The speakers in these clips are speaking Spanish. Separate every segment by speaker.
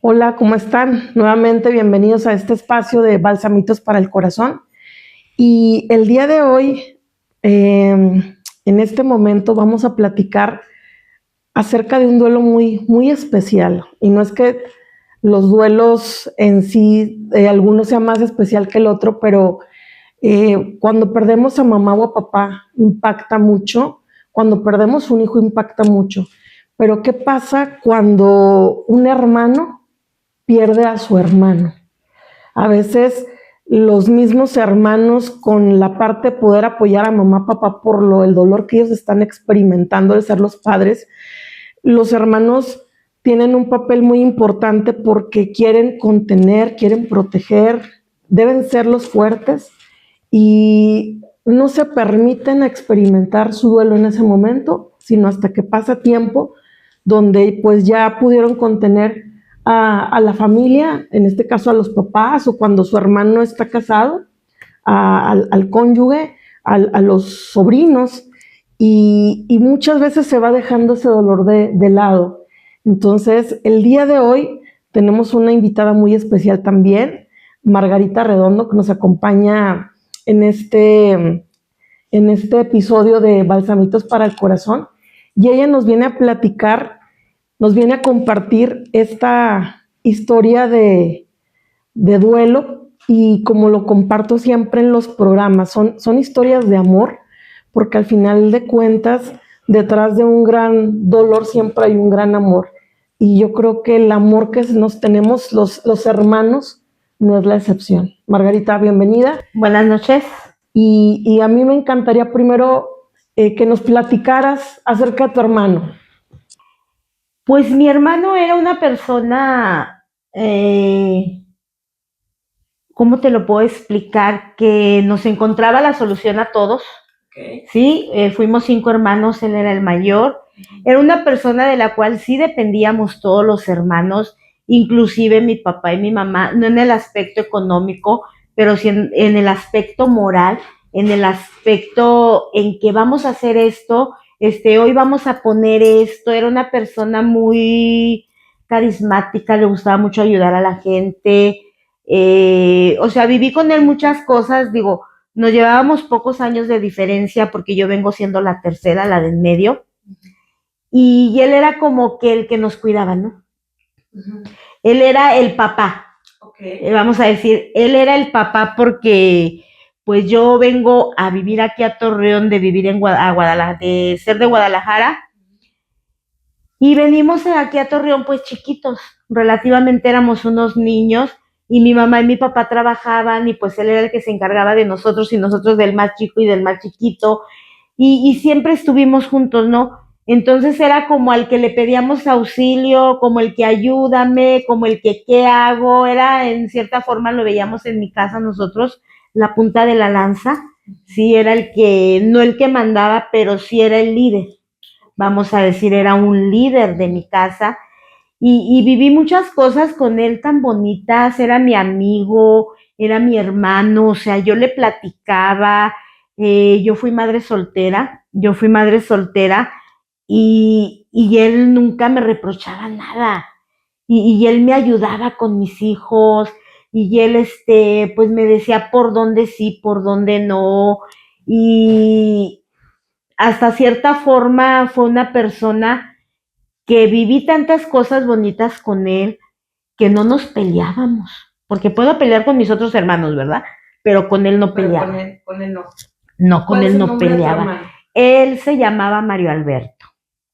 Speaker 1: Hola, ¿cómo están? Nuevamente bienvenidos a este espacio de Balsamitos para el Corazón. Y el día de hoy, en este momento, vamos a platicar acerca de un duelo muy especial. Y no es que los duelos en sí, alguno sea más especial que el otro, pero cuando perdemos a mamá o a papá impacta mucho. Cuando perdemos un hijo impacta mucho. Pero ¿qué pasa cuando un hermano pierde a su hermano? A veces los mismos hermanos, con la parte de poder apoyar a mamá, papá por el dolor que ellos están experimentando de ser los padres, los hermanos tienen un papel muy importante porque quieren contener, quieren proteger, deben ser los fuertes y no se permiten experimentar su duelo en ese momento, sino hasta que pasa tiempo donde pues ya pudieron contener a la familia, en este caso a los papás, o cuando su hermano está casado, al cónyuge, a los sobrinos, y muchas veces se va dejando ese dolor de lado. Entonces, el día de hoy tenemos una invitada muy especial también, Margarita Redondo, que nos acompaña en este episodio de Balsamitos para el Corazón, y ella nos viene a platicar, nos viene a compartir esta historia de duelo, y como lo comparto siempre en los programas, son historias de amor, porque al final de cuentas, detrás de un gran dolor siempre hay un gran amor. Y yo creo que el amor que nos tenemos los hermanos no es la excepción. Margarita, bienvenida.
Speaker 2: Buenas noches.
Speaker 1: Y a mí me encantaría primero que nos platicaras acerca de tu hermano.
Speaker 2: Pues mi hermano era una persona, ¿cómo te lo puedo explicar? Que nos encontraba la solución a todos. Okay. Sí, fuimos 5 hermanos, él era el mayor. Era una persona de la cual sí dependíamos todos los hermanos, inclusive mi papá y mi mamá, no en el aspecto económico, pero sí en el aspecto moral, en el aspecto en que vamos a hacer esto, hoy vamos a poner esto. Era una persona muy carismática, le gustaba mucho ayudar a la gente. O sea, viví con él muchas cosas, digo, nos llevábamos pocos años de diferencia porque yo vengo siendo la tercera, la del medio, y él era como que el que nos cuidaba, ¿no? Uh-huh. Él era el papá, okay. Vamos a decir, él era el papá porque pues yo vengo a vivir aquí a Torreón, de vivir en Guadalajara, de ser de Guadalajara, y venimos aquí a Torreón pues chiquitos, relativamente éramos unos niños, y mi mamá y mi papá trabajaban, y pues él era el que se encargaba de nosotros, y nosotros del más chico y del más chiquito, y siempre estuvimos juntos, ¿no? Entonces era como al que le pedíamos auxilio, como el que ayúdame, como el que qué hago, era en cierta forma, lo veíamos en mi casa nosotros, la punta de la lanza, sí, era el que, no el que mandaba, pero sí era el líder, vamos a decir, era un líder de mi casa. Y viví muchas cosas con él tan bonitas, era mi amigo, era mi hermano, o sea, yo le platicaba. Yo fui madre soltera, y él nunca me reprochaba nada, y él me ayudaba con mis hijos, y él pues me decía por dónde sí, por dónde no, y hasta cierta forma fue una persona que viví tantas cosas bonitas con él, que no nos peleábamos, porque puedo pelear con mis otros hermanos, ¿verdad? Pero con él no peleaba.
Speaker 1: Con él no.
Speaker 2: No, con él no peleaba. Él se llamaba Mario Alberto.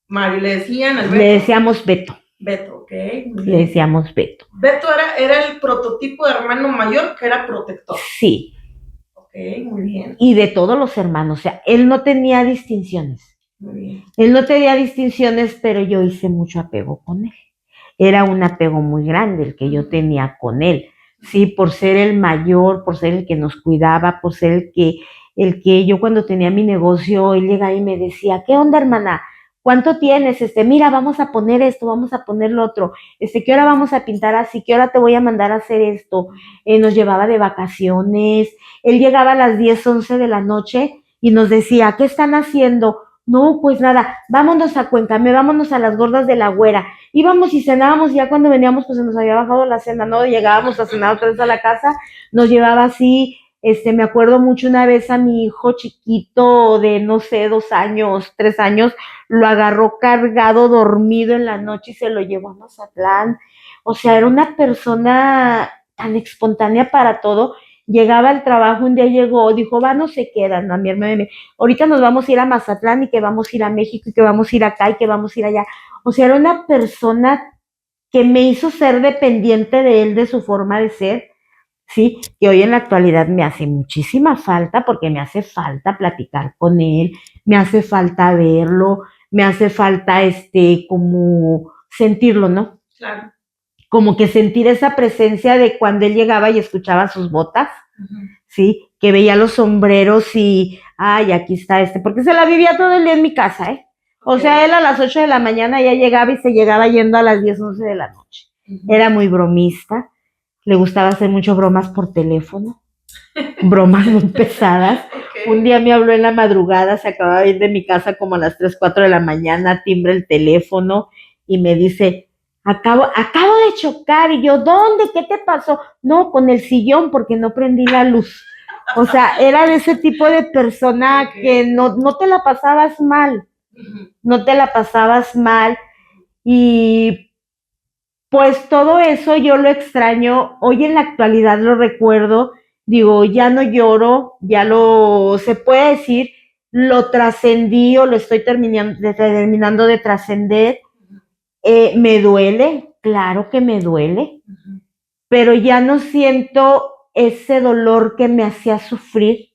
Speaker 1: Mario, ¿le decían Alberto?
Speaker 2: Le decíamos Beto.
Speaker 1: Beto, ok.
Speaker 2: Le decíamos Beto.
Speaker 1: Beto era el prototipo de hermano mayor que era protector.
Speaker 2: Sí.
Speaker 1: Ok, muy bien.
Speaker 2: Y de todos los hermanos, o sea, él no tenía distinciones.
Speaker 1: Muy bien.
Speaker 2: Él no tenía distinciones, pero yo hice mucho apego con él. Era un apego muy grande el que yo tenía con él, sí, por ser el mayor, por ser el que nos cuidaba, por ser el que yo cuando tenía mi negocio, él llegaba y me decía, ¿qué onda, hermana? ¿Cuánto tienes? Mira, vamos a poner esto, vamos a poner lo otro, ¿qué hora vamos a pintar así? ¿Qué hora te voy a mandar a hacer esto? Nos llevaba de vacaciones, él llegaba a las 10, 11 de la noche y nos decía, ¿qué están haciendo? No, pues nada, vámonos a Cuencame, vámonos a las Gordas de la Güera. Íbamos y cenábamos y ya cuando veníamos pues se nos había bajado la cena, ¿no? Llegábamos a cenar otra vez a la casa, nos llevaba así, me acuerdo mucho una vez a mi hijo chiquito de, no sé, 2 años, 3 años, lo agarró cargado, dormido en la noche y se lo llevó a Mazatlán. O sea, era una persona tan espontánea para todo. Llegaba al trabajo, un día llegó, dijo, va, no se quedan, a mi hermana, ahorita nos vamos a ir a Mazatlán y que vamos a ir a México y que vamos a ir acá y que vamos a ir allá. O sea, era una persona que me hizo ser dependiente de él, de su forma de ser, ¿sí? Que hoy en la actualidad me hace muchísima falta porque me hace falta platicar con él, me hace falta verlo, me hace falta como sentirlo, ¿no?
Speaker 1: Claro.
Speaker 2: Como que sentir esa presencia de cuando él llegaba y escuchaba sus botas, ¿sí? Que veía los sombreros y, ay, aquí está porque se la vivía todo el día en mi casa, ¿eh? O sea, él a las 8 de la mañana ya llegaba y se llegaba yendo a las 10, 11 de la noche. Era muy bromista, le gustaba hacer mucho bromas por teléfono, bromas muy pesadas. Un día me habló en la madrugada, se acababa de ir de mi casa como a las 3, 4 de la mañana, timbre el teléfono y me dice, acabo de chocar. Y yo, ¿dónde? ¿Qué te pasó? No, con el sillón porque no prendí la luz. O sea, era de ese tipo de persona que no te la pasabas mal. No te la pasabas mal. Y pues todo eso yo lo extraño. Hoy en la actualidad lo recuerdo. Digo, ya no lloro, se puede decir, lo trascendí o lo estoy terminando de trascender. Me duele, claro que me duele, pero ya no siento ese dolor que me hacía sufrir,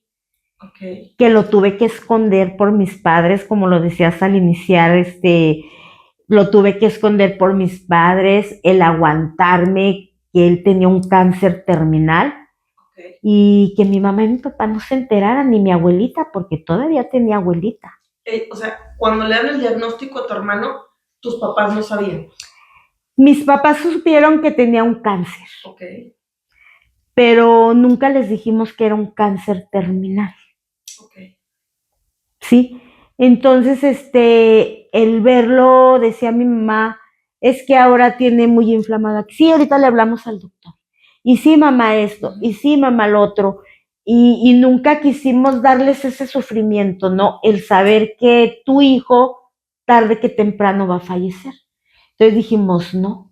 Speaker 2: que lo tuve que esconder por mis padres, como lo decías al iniciar, lo tuve que esconder por mis padres, el aguantarme que él tenía un cáncer terminal y que mi mamá y mi papá no se enteraran, ni mi abuelita, porque todavía tenía abuelita.
Speaker 1: O sea, cuando le dan el diagnóstico a tu hermano, tus papás no sabían.
Speaker 2: Mis papás supieron que tenía un cáncer, pero nunca les dijimos que era un cáncer terminal. Sí, entonces el verlo, decía mi mamá, es que ahora tiene muy inflamado. Sí, ahorita le hablamos al doctor. Y sí, mamá esto, y sí, mamá lo otro. Y nunca quisimos darles ese sufrimiento, ¿no? El saber que tu hijo, tarde que temprano, va a fallecer. Entonces dijimos, no.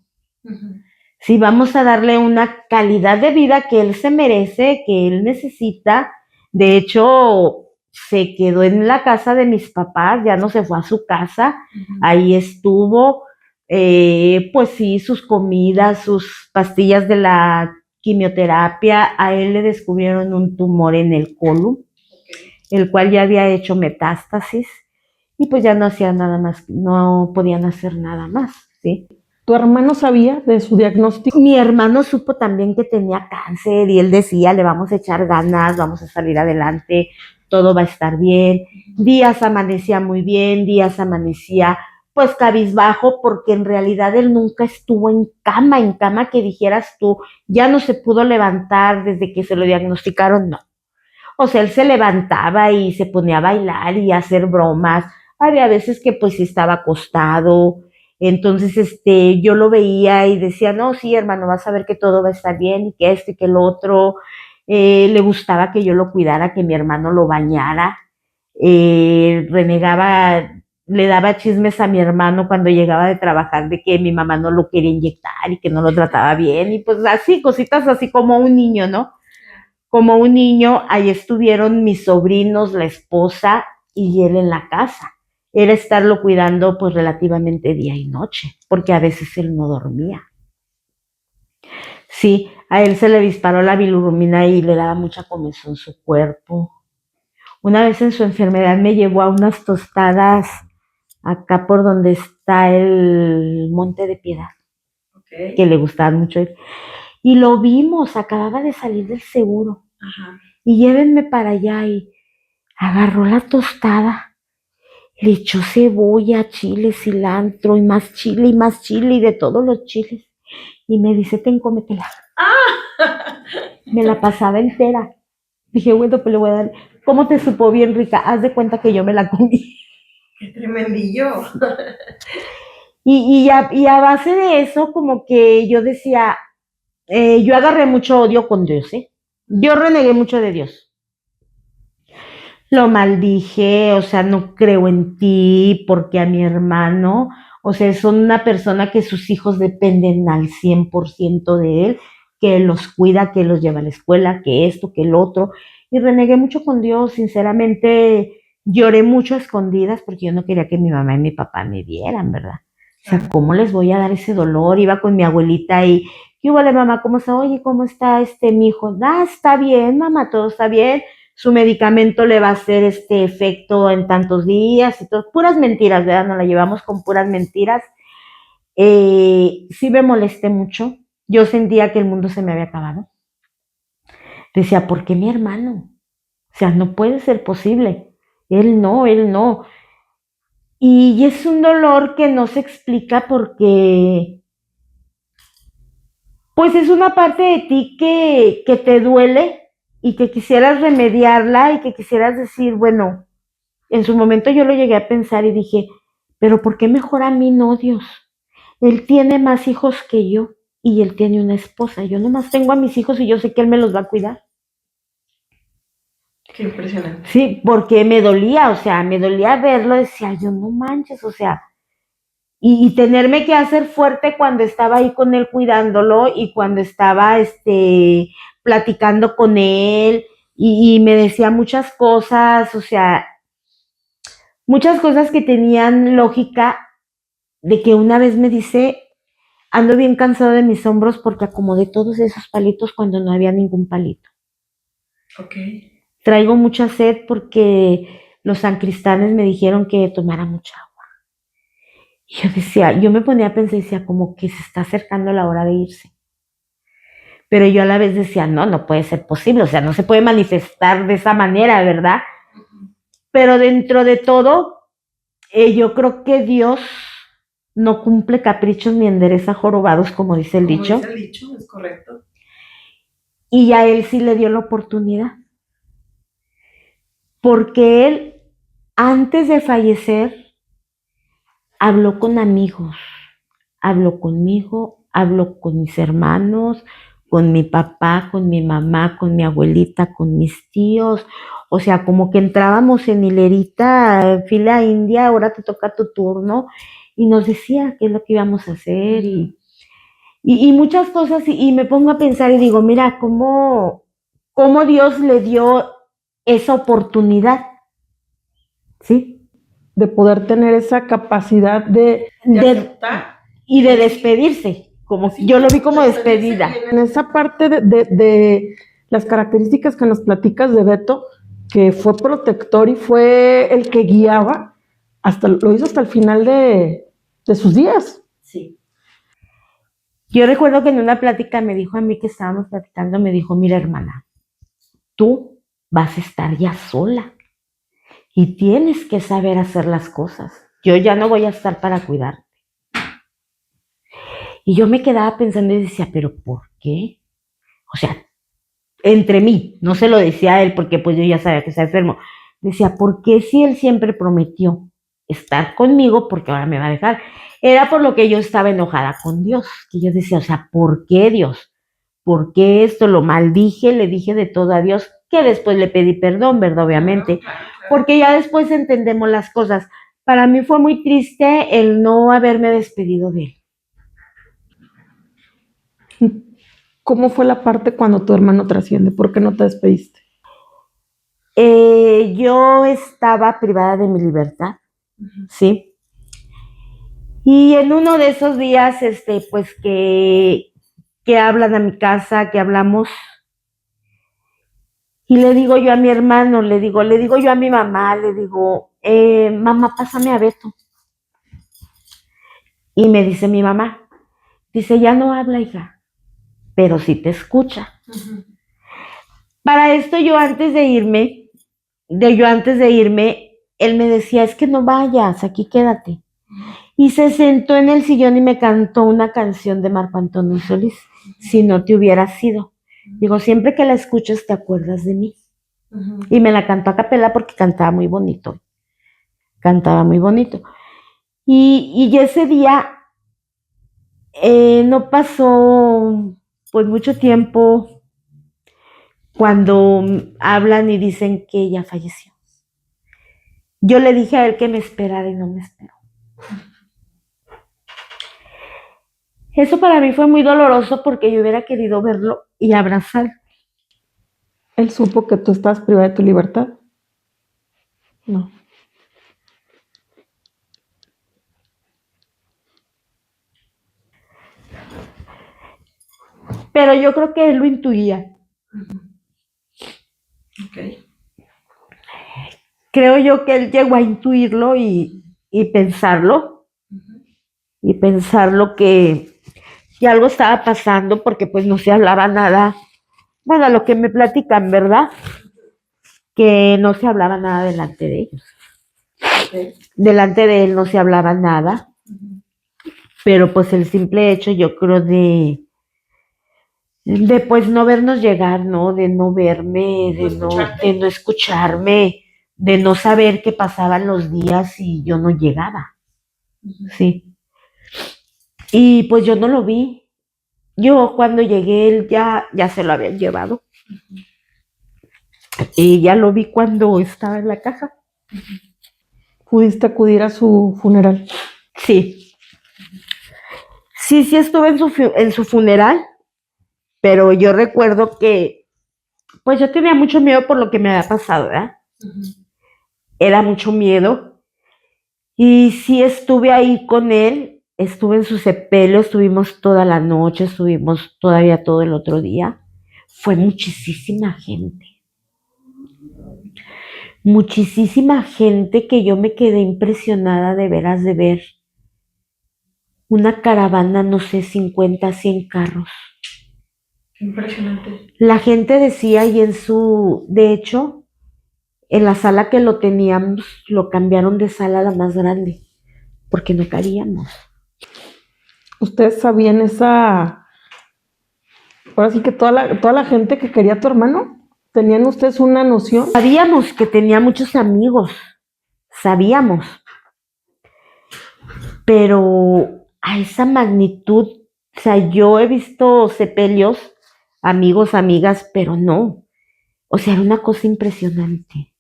Speaker 2: Sí, vamos a darle una calidad de vida que él se merece, que él necesita. De hecho, se quedó en la casa de mis papás, ya no se fue a su casa, ahí estuvo, pues sí, sus comidas, sus pastillas de la quimioterapia. A él le descubrieron un tumor en el colon, el cual ya había hecho metástasis y pues ya no hacía nada más, no podían hacer nada más, ¿sí?
Speaker 1: ¿Tu hermano sabía de su diagnóstico?
Speaker 2: Mi hermano supo también que tenía cáncer y él decía, le vamos a echar ganas, vamos a salir adelante, todo va a estar bien. Días amanecía muy bien, días amanecía pues cabizbajo, porque en realidad él nunca estuvo en cama que dijeras tú, ya no se pudo levantar desde que se lo diagnosticaron, no. O sea, él se levantaba y se ponía a bailar y a hacer bromas. Había veces que pues estaba acostado. Entonces, yo lo veía y decía, no, sí, hermano, vas a ver que todo va a estar bien y que esto y que el otro. Le gustaba que yo lo cuidara, que mi hermano lo bañara. Renegaba, le daba chismes a mi hermano cuando llegaba de trabajar de que mi mamá no lo quería inyectar y que no lo trataba bien. Y pues así, cositas así como un niño, ¿no? Como un niño. Ahí estuvieron mis sobrinos, la esposa y él en la casa. Era estarlo cuidando pues relativamente día y noche, porque a veces él no dormía. Sí, a él se le disparó la bilirrubina y le daba mucha comezón su cuerpo. Una vez en su enfermedad me llevó a unas tostadas acá por donde está el Monte de Piedad, que le gustaban mucho. Y lo vimos, acababa de salir del seguro. Y llévenme para allá, y agarró la tostada, le echó cebolla, chile, cilantro y más chile y de todos los chiles. Y me dice, cómetela. Me la pasaba entera. Dije, bueno, pues le voy a dar. ¿Cómo te supo bien rica? Haz de cuenta que yo me la comí.
Speaker 1: Qué tremendillo.
Speaker 2: Y a base de eso, como que yo decía, yo agarré mucho odio con Dios, ¿eh? Yo renegué mucho de Dios. Lo maldije, o sea, no creo en ti, porque a mi hermano, o sea, son una persona que sus hijos dependen al 100% de él, que él los cuida, que los lleva a la escuela, que esto, que el otro. Y renegué mucho con Dios, sinceramente, lloré mucho a escondidas porque yo no quería que mi mamá y mi papá me vieran, ¿verdad? O sea, ¿cómo les voy a dar ese dolor? Iba con mi abuelita y, ¿qué hubo, mamá? ¿Cómo está? Oye, ¿cómo está mi hijo? Ah, está bien, mamá, todo está bien. Su medicamento le va a hacer este efecto en tantos días y todo. Puras mentiras, ¿verdad? Nos la llevamos con puras mentiras. Sí me molesté mucho. Yo sentía que el mundo se me había acabado. Decía, ¿por qué mi hermano? O sea, no puede ser posible. Él no, él no. Y es un dolor que no se explica porque, pues es una parte de ti que te duele y que quisieras remediarla y que quisieras decir, bueno, en su momento yo lo llegué a pensar y dije, pero ¿por qué mejor a mí no, Dios? Él tiene más hijos que yo y él tiene una esposa. Yo nomás tengo a mis hijos y yo sé que él me los va a cuidar.
Speaker 1: Qué impresionante.
Speaker 2: Sí, porque me dolía, o sea, me dolía verlo, decía, yo no manches, o sea, y tenerme que hacer fuerte cuando estaba ahí con él cuidándolo y cuando estaba platicando con él y me decía muchas cosas, o sea, muchas cosas que tenían lógica de que una vez me dice, ando bien cansado de mis hombros porque acomodé todos esos palitos cuando no había ningún palito.
Speaker 1: Ok.
Speaker 2: Traigo mucha sed porque los sancristanes me dijeron que tomara mucha agua. Y yo decía, yo me ponía a pensar y decía, como que se está acercando la hora de irse. Pero yo a la vez decía, no, no puede ser posible, o sea, no se puede manifestar de esa manera, ¿verdad? Pero dentro de todo, yo creo que Dios no cumple caprichos ni endereza jorobados, como dice el dicho.
Speaker 1: Dice el dicho, es correcto.
Speaker 2: Y a él sí le dio la oportunidad. Porque él, antes de fallecer, habló con amigos, habló conmigo, habló con mis hermanos, con mi papá, con mi mamá, con mi abuelita, con mis tíos. O sea, como que entrábamos en hilerita, fila india, ahora te toca tu turno, y nos decía qué es lo que íbamos a hacer y muchas cosas. Y me pongo a pensar y digo, mira, cómo Dios le dio esa oportunidad, ¿sí?
Speaker 1: De poder tener esa capacidad de aceptar
Speaker 2: y de despedirse, como sí, yo lo vi como despedida.
Speaker 1: En esa parte de las características que nos platicas de Beto, que fue protector y fue el que guiaba, lo hizo hasta el final de sus días.
Speaker 2: Sí. Yo recuerdo que en una plática me dijo a mí que estábamos platicando, me dijo, mira hermana, tú vas a estar ya sola y tienes que saber hacer las cosas. Yo ya no voy a estar para cuidarte. Y yo me quedaba pensando y decía, pero ¿por qué? O sea, entre mí, no se lo decía a él porque pues yo ya sabía que estaba enfermo. Decía, ¿por qué si él siempre prometió estar conmigo, porque ahora me va a dejar? Era por lo que yo estaba enojada con Dios, que yo decía, o sea, ¿por qué Dios? ¿Por qué esto? Lo maldije, le dije de todo a Dios, que después le pedí perdón, ¿verdad? Obviamente, porque ya después entendemos las cosas. Para mí fue muy triste el no haberme despedido de él.
Speaker 1: ¿Cómo fue la parte cuando tu hermano trasciende? ¿Por qué no te despediste?
Speaker 2: Yo estaba privada de mi libertad, ¿sí? Y en uno de esos días, pues que hablan a mi casa, que hablamos, y le digo yo a mi hermano, le digo yo a mi mamá, le digo, mamá, pásame a Beto. Y me dice mi mamá, dice, ya no habla, hija, pero sí te escucha. Para esto yo antes de irme, él me decía, es que no vayas, aquí quédate. Y se sentó en el sillón y me cantó una canción de Marco Antonio Solís, Si no te hubieras ido. Digo, siempre que la escuches te acuerdas de mí. Y me la cantó a capela porque cantaba muy bonito. cantaba muy bonito. Y ese día no pasó pues mucho tiempo cuando hablan y dicen que ella falleció. Yo le dije a él que me esperara y no me esperó. Eso para mí fue muy doloroso porque yo hubiera querido verlo y abrazarlo.
Speaker 1: ¿Él supo que tú estás privada de tu libertad? No.
Speaker 2: Pero yo creo que él lo intuía.
Speaker 1: Okay.
Speaker 2: Creo yo que él llegó a intuirlo y pensarlo. Y pensarlo que algo estaba pasando porque pues no se hablaba nada. Bueno, lo que me platican, ¿verdad? Que no se hablaba nada delante de ellos.
Speaker 1: Okay.
Speaker 2: Delante de él no se hablaba nada. Pero pues el simple hecho, yo creo, de pues no vernos llegar, ¿no? De no verme, de no escucharme, de no saber qué pasaban los días y yo no llegaba. Sí. Y pues yo no lo vi. Yo cuando llegué, él ya se lo habían llevado. Y ya lo vi cuando estaba en la caja.
Speaker 1: ¿Pudiste acudir a su funeral?
Speaker 2: Sí. Sí estuve en su funeral, pero yo recuerdo que, pues yo tenía mucho miedo por lo que me había pasado, ¿verdad? Era mucho miedo. Y sí estuve ahí con él, estuve en su sepelio, estuvimos toda la noche, estuvimos todavía todo el otro día. Fue muchísima gente que yo me quedé impresionada de veras de ver una caravana, no sé, 50, 100 carros.
Speaker 1: Impresionante.
Speaker 2: La gente decía y de hecho, en la sala que lo teníamos, lo cambiaron de sala a la más grande, porque no cabíamos.
Speaker 1: ¿Ustedes sabían ahora sí que toda la gente que quería a tu hermano? ¿Tenían ustedes una noción?
Speaker 2: Sabíamos que tenía muchos amigos, sabíamos, pero a esa magnitud, o sea, yo he visto sepelios, amigos, amigas, pero no, o sea, era una cosa impresionante.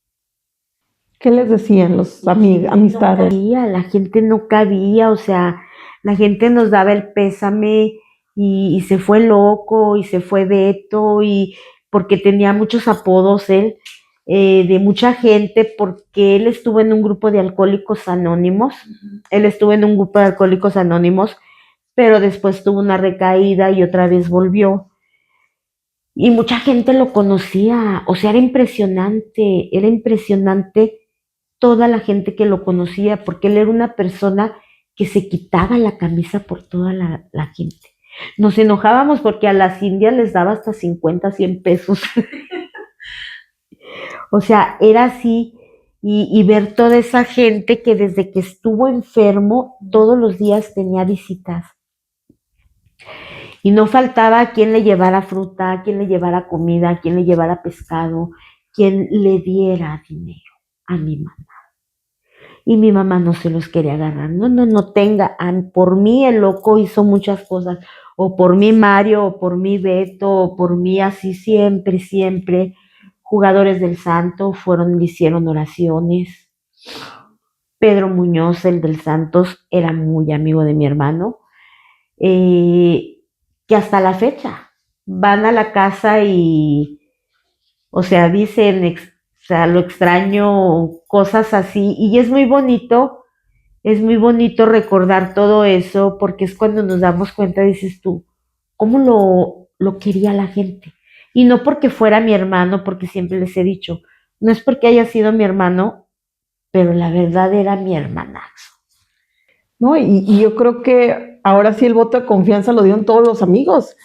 Speaker 1: ¿Qué les decían los amistades?
Speaker 2: La gente no cabía, o sea, la gente nos daba el pésame y se fue loco y se fue Beto y porque tenía muchos apodos él, de mucha gente, porque él estuvo en un grupo de alcohólicos anónimos, él estuvo en un grupo de alcohólicos anónimos, pero después tuvo una recaída y otra vez volvió. Y mucha gente lo conocía, o sea, era impresionante toda la gente que lo conocía, porque él era una persona que se quitaba la camisa por toda la gente. Nos enojábamos porque a las indias les daba hasta 50, 100 pesos. O sea, era así. Y ver toda esa gente que desde que estuvo enfermo, todos los días tenía visitas. Y no faltaba quien le llevara fruta, quien le llevara comida, quien le llevara pescado, quien le diera dinero a mi mamá. Y mi mamá no se los quería agarrar. No tenga. Por mí el loco hizo muchas cosas. O por mí Mario, o por mí Beto, o por mí así siempre. Jugadores del Santo le hicieron oraciones. Pedro Muñoz, el del Santos, era muy amigo de mi hermano. Que hasta la fecha van a la casa y, o sea, dicen, o sea, lo extraño, cosas así. Y es muy bonito recordar todo eso porque es cuando nos damos cuenta, dices tú, cómo lo quería la gente. Y no porque fuera mi hermano, porque siempre les he dicho, no es porque haya sido mi hermano, pero la verdad era mi hermanazo.
Speaker 1: ¿No? Y yo creo que ahora sí el voto de confianza lo dieron todos los amigos.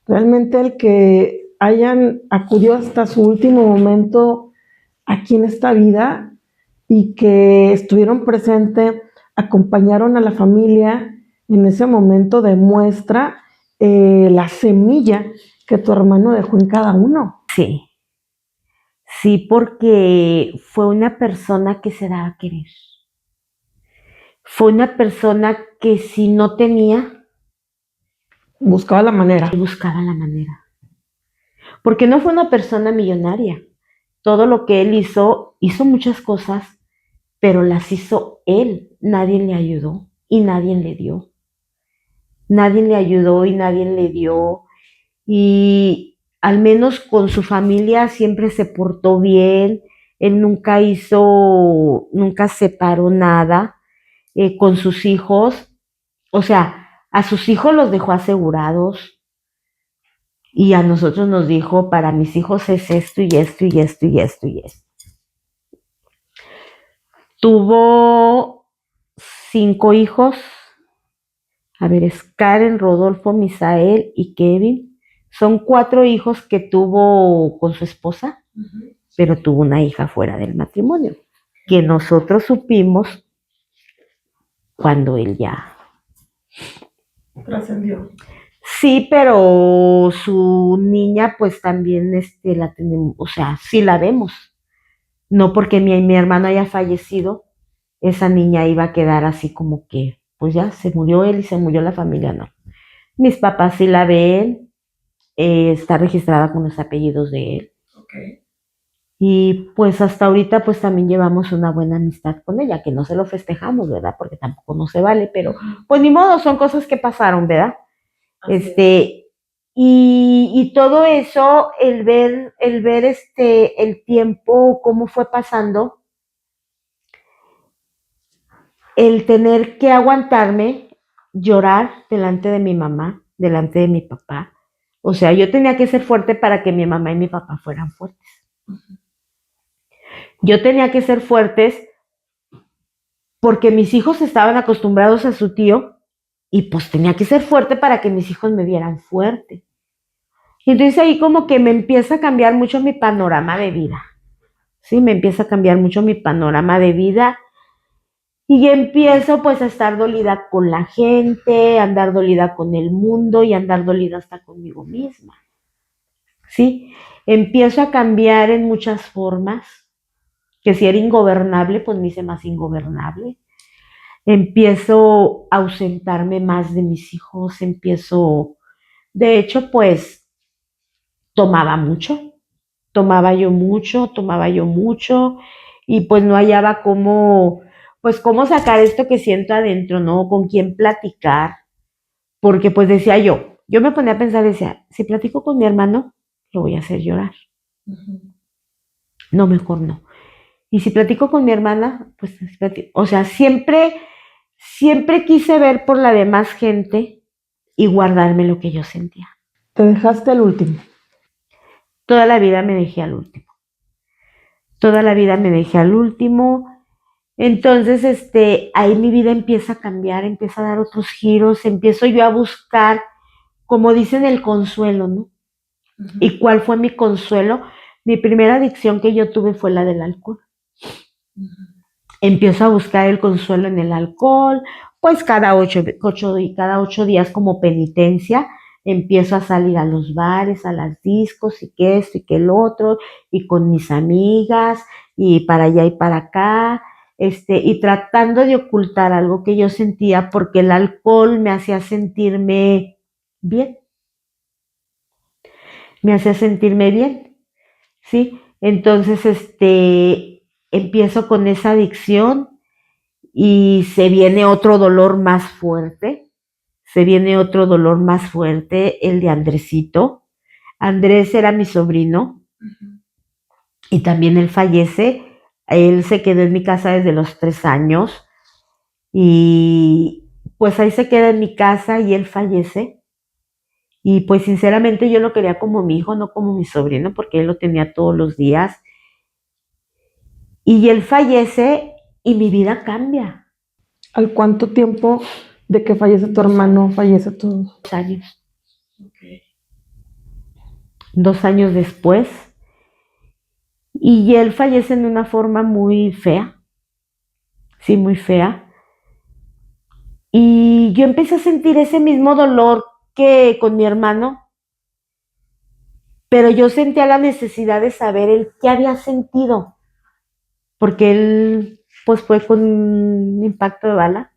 Speaker 1: Realmente el que hayan acudido hasta su último momento aquí en esta vida y que estuvieron presentes, acompañaron a la familia en ese momento, demuestra la semilla que tu hermano dejó en cada uno.
Speaker 2: Sí, porque fue una persona que se daba a querer. Fue una persona que si no tenía,
Speaker 1: Buscaba la manera.
Speaker 2: buscaba la manera. Porque no fue una persona millonaria. Todo lo que él hizo muchas cosas, pero las hizo él. Nadie le ayudó y nadie le dio. Nadie le ayudó y nadie le dio. Y al menos con su familia siempre se portó bien. Él nunca separó nada con sus hijos. O sea, a sus hijos los dejó asegurados y a nosotros nos dijo, para mis hijos es esto y esto y esto y esto y esto. Tuvo 5 hijos. A ver, es Karen, Rodolfo, Misael y Kevin. Son 4 hijos que tuvo con su esposa, pero tuvo una hija fuera del matrimonio, que nosotros supimos cuando él ya
Speaker 1: Trascendió.
Speaker 2: Sí, pero su niña pues también la tenemos, o sea, sí la vemos. No porque mi hermano haya fallecido, esa niña iba a quedar así como que, pues ya se murió él y se murió la familia, no. Mis papás sí la ven, está registrada con los apellidos de él.
Speaker 1: Okay.
Speaker 2: Y pues hasta ahorita pues también llevamos una buena amistad con ella, que no se lo festejamos, ¿verdad? Porque tampoco no se vale, pero pues ni modo, son cosas que pasaron, ¿verdad? Y todo eso, el ver el tiempo, cómo fue pasando, el tener que aguantarme, llorar delante de mi mamá, delante de mi papá. O sea, yo tenía que ser fuerte para que mi mamá y mi papá fueran fuertes. Yo tenía que ser fuertes porque mis hijos estaban acostumbrados a su tío y pues tenía que ser fuerte para que mis hijos me vieran fuerte. Y entonces ahí como que me empieza a cambiar mucho mi panorama de vida. Sí, me empieza a cambiar mucho mi panorama de vida y empiezo pues a estar dolida con la gente, a andar dolida con el mundo y a andar dolida hasta conmigo misma. Sí, empiezo a cambiar en muchas formas, que si era ingobernable, pues me hice más ingobernable. Empiezo a ausentarme más de mis hijos, de hecho, pues tomaba yo mucho y pues no hallaba cómo sacar esto que siento adentro, ¿no? Con quién platicar, porque pues decía yo me ponía a pensar, decía, si platico con mi hermano, lo voy a hacer llorar. No, mejor no. Y si platico con mi hermana, pues, o sea, siempre quise ver por la demás gente y guardarme lo que yo sentía.
Speaker 1: Te dejaste el último.
Speaker 2: Toda la vida me dejé al último. Toda la vida me dejé al último. Entonces, ahí mi vida empieza a cambiar, empieza a dar otros giros, empiezo yo a buscar, como dicen, el consuelo, ¿no? ¿Y cuál fue mi consuelo? Mi primera adicción que yo tuve fue la del alcohol. Empiezo a buscar el consuelo en el alcohol, pues cada 8 días como penitencia, empiezo a salir a los bares, a las discos, y que esto y que el otro, y con mis amigas, y para allá y para acá, y tratando de ocultar algo que yo sentía, porque el alcohol me hacía sentirme bien, ¿sí? Entonces, empiezo con esa adicción y se viene otro dolor más fuerte, el de Andresito. Andrés era mi sobrino y también él fallece. Él se quedó en mi casa desde los 3 años y pues ahí se queda en mi casa y él fallece. Y pues sinceramente yo lo quería como mi hijo, no como mi sobrino, porque él lo tenía todos los días. Y él fallece y mi vida cambia.
Speaker 1: ¿Al cuánto tiempo de que fallece tu hermano fallece tu?
Speaker 2: 2 años. Okay. 2 años después. Y él fallece en una forma muy fea. Sí, muy fea. Y yo empecé a sentir ese mismo dolor que con mi hermano, pero yo sentía la necesidad de saber el qué había sentido, porque él pues fue con un impacto de bala.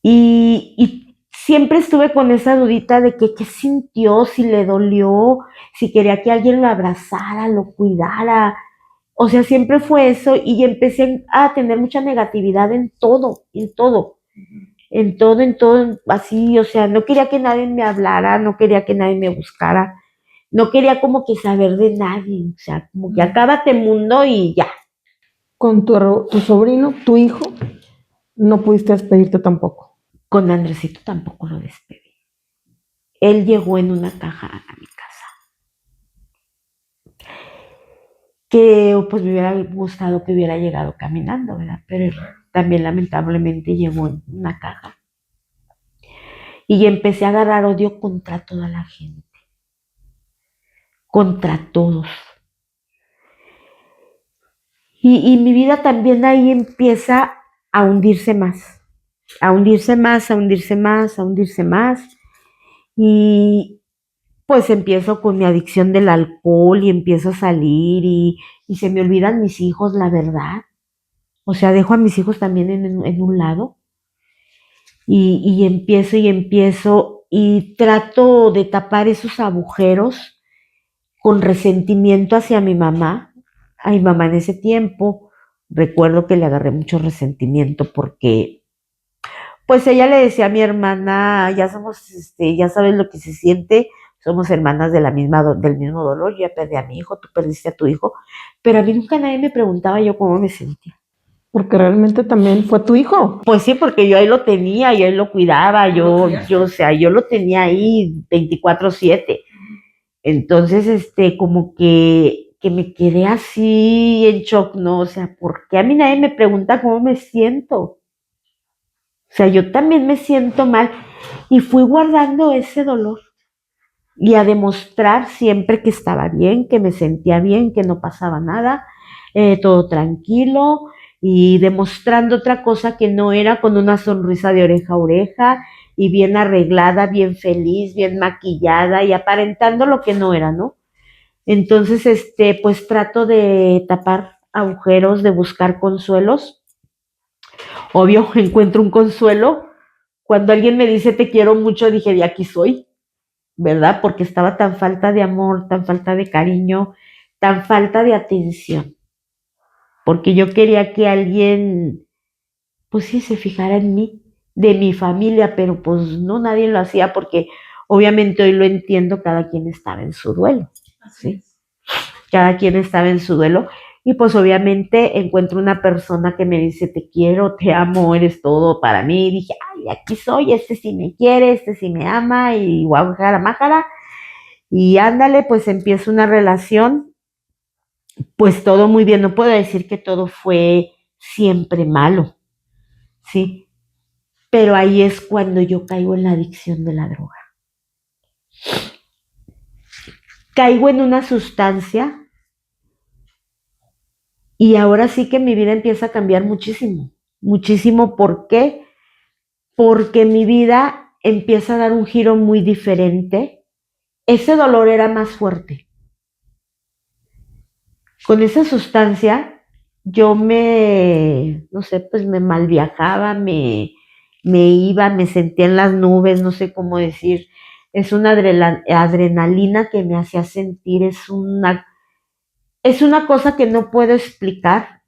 Speaker 2: Y siempre estuve con esa dudita de que qué sintió, si le dolió, si quería que alguien lo abrazara, lo cuidara. O sea, siempre fue eso y empecé a tener mucha negatividad en todo, en todo, en todo, así, o sea, no quería que nadie me hablara, no quería que nadie me buscara, no quería como que saber de nadie, o sea, como que acábate mundo y ya.
Speaker 1: Con tu sobrino, tu hijo, no pudiste despedirte tampoco.
Speaker 2: Con Andresito tampoco lo despedí. Él llegó en una caja a mi casa, que pues me hubiera gustado que hubiera llegado caminando, ¿verdad? Pero también lamentablemente llegó en una caja. Y empecé a agarrar odio contra toda la gente, contra todos. Y mi vida también ahí empieza a hundirse más, a hundirse más, a hundirse más, a hundirse más. Y pues empiezo con mi adicción del alcohol y empiezo a salir y se me olvidan mis hijos, la verdad. O sea, dejo a mis hijos también en un lado y empiezo y trato de tapar esos agujeros con resentimiento hacia mi mamá. A mi mamá en ese tiempo recuerdo que le agarré mucho resentimiento porque pues ella le decía a mi hermana, ya somos, ya sabes lo que se siente, somos hermanas de del mismo dolor, yo ya perdí a mi hijo, tú perdiste a tu hijo, pero a mí nunca nadie me preguntaba yo cómo me sentía.
Speaker 1: Porque realmente también fue tu hijo.
Speaker 2: Pues sí, porque yo ahí lo tenía, yo ahí lo cuidaba, o sea, yo lo tenía ahí 24/7. Entonces, como que me quedé así en shock, ¿no? O sea, ¿por qué a mí nadie me pregunta cómo me siento? O sea, yo también me siento mal y fui guardando ese dolor y a demostrar siempre que estaba bien, que me sentía bien, que no pasaba nada, todo tranquilo y demostrando otra cosa que no era con una sonrisa de oreja a oreja y bien arreglada, bien feliz, bien maquillada y aparentando lo que no era, ¿no? Entonces, pues trato de tapar agujeros, de buscar consuelos. Obvio, encuentro un consuelo. Cuando alguien me dice te quiero mucho, dije, de aquí soy, ¿verdad? Porque estaba tan falta de amor, tan falta de cariño, tan falta de atención. Porque yo quería que alguien, pues sí, se fijara en mí, de mi familia, pero pues no, nadie lo hacía porque obviamente hoy lo entiendo, cada quien estaba en su duelo, ¿sí? Cada quien estaba en su duelo y pues obviamente encuentro una persona que me dice te quiero, te amo, eres todo para mí. Y dije, ay, aquí soy, este sí me quiere, este sí me ama y guajara májara. Y ándale, pues empieza una relación, pues todo muy bien. No puedo decir que todo fue siempre malo, ¿sí? Pero ahí es cuando yo caigo en la adicción de la droga. Caigo en una sustancia y ahora sí que mi vida empieza a cambiar muchísimo. Muchísimo, ¿por qué? Porque mi vida empieza a dar un giro muy diferente. Ese dolor era más fuerte. Con esa sustancia yo no sé, pues me mal viajaba, me iba, me sentía en las nubes, no sé cómo decir. Es una adrenalina que me hacía sentir, es una cosa que no puedo explicar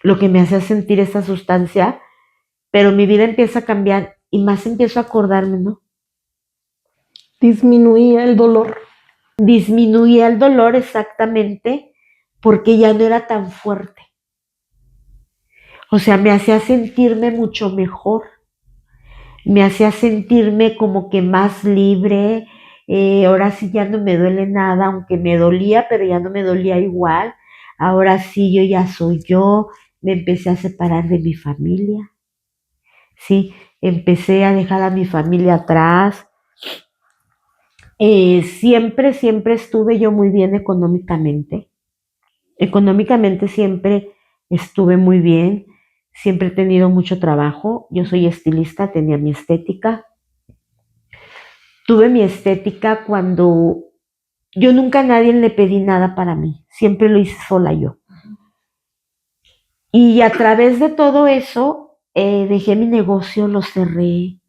Speaker 2: lo que me hacía sentir esa sustancia, pero mi vida empieza a cambiar y más empiezo a acordarme, ¿no?
Speaker 1: Disminuía el dolor.
Speaker 2: Disminuía el dolor exactamente porque ya no era tan fuerte. O sea, me hacía sentirme mucho mejor, me hacía sentirme como que más libre. Ahora sí ya no me duele nada, aunque me dolía, pero ya no me dolía igual. Ahora sí yo ya soy yo, me empecé a separar de mi familia, sí, empecé a dejar a mi familia atrás. Siempre estuve yo muy bien económicamente. Económicamente siempre estuve muy bien, siempre he tenido mucho trabajo. Yo soy estilista, tenía mi estética. Tuve mi estética cuando yo nunca a nadie le pedí nada para mí, siempre lo hice sola yo. Y a través de todo eso, dejé mi negocio, lo cerré.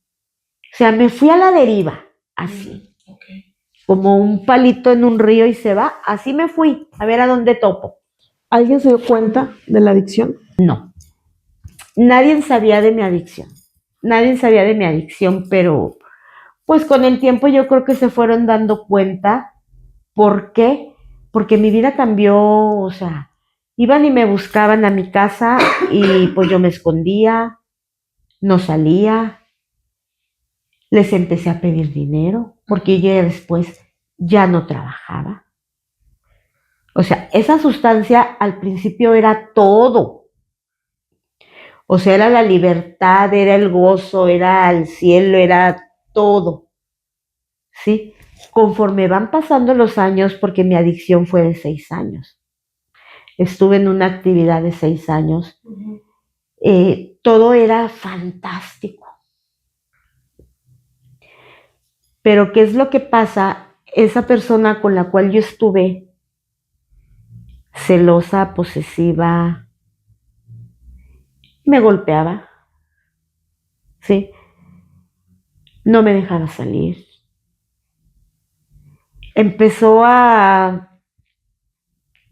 Speaker 2: O sea, me fui a la deriva, así.
Speaker 1: Okay.
Speaker 2: Como un palito en un río y se va, así me fui, a ver a dónde topo.
Speaker 1: ¿Alguien se dio cuenta de la adicción?
Speaker 2: No, nadie sabía de mi adicción. Nadie sabía de mi adicción, pero pues con el tiempo yo creo que se fueron dando cuenta. ¿Por qué? Porque mi vida cambió, o sea, iban y me buscaban a mi casa y pues yo me escondía, no salía, les empecé a pedir dinero, porque yo después ya no trabajaba. O sea, esa sustancia al principio era todo. O sea, era la libertad, era el gozo, era el cielo, era todo. ¿Sí? Conforme van pasando los años, porque mi adicción fue de 6 años. Estuve en una actividad de 6 años. Todo era fantástico. Pero ¿qué es lo que pasa? Esa persona con la cual yo estuve, celosa, posesiva, me golpeaba, ¿sí? No me dejaba salir. Empezó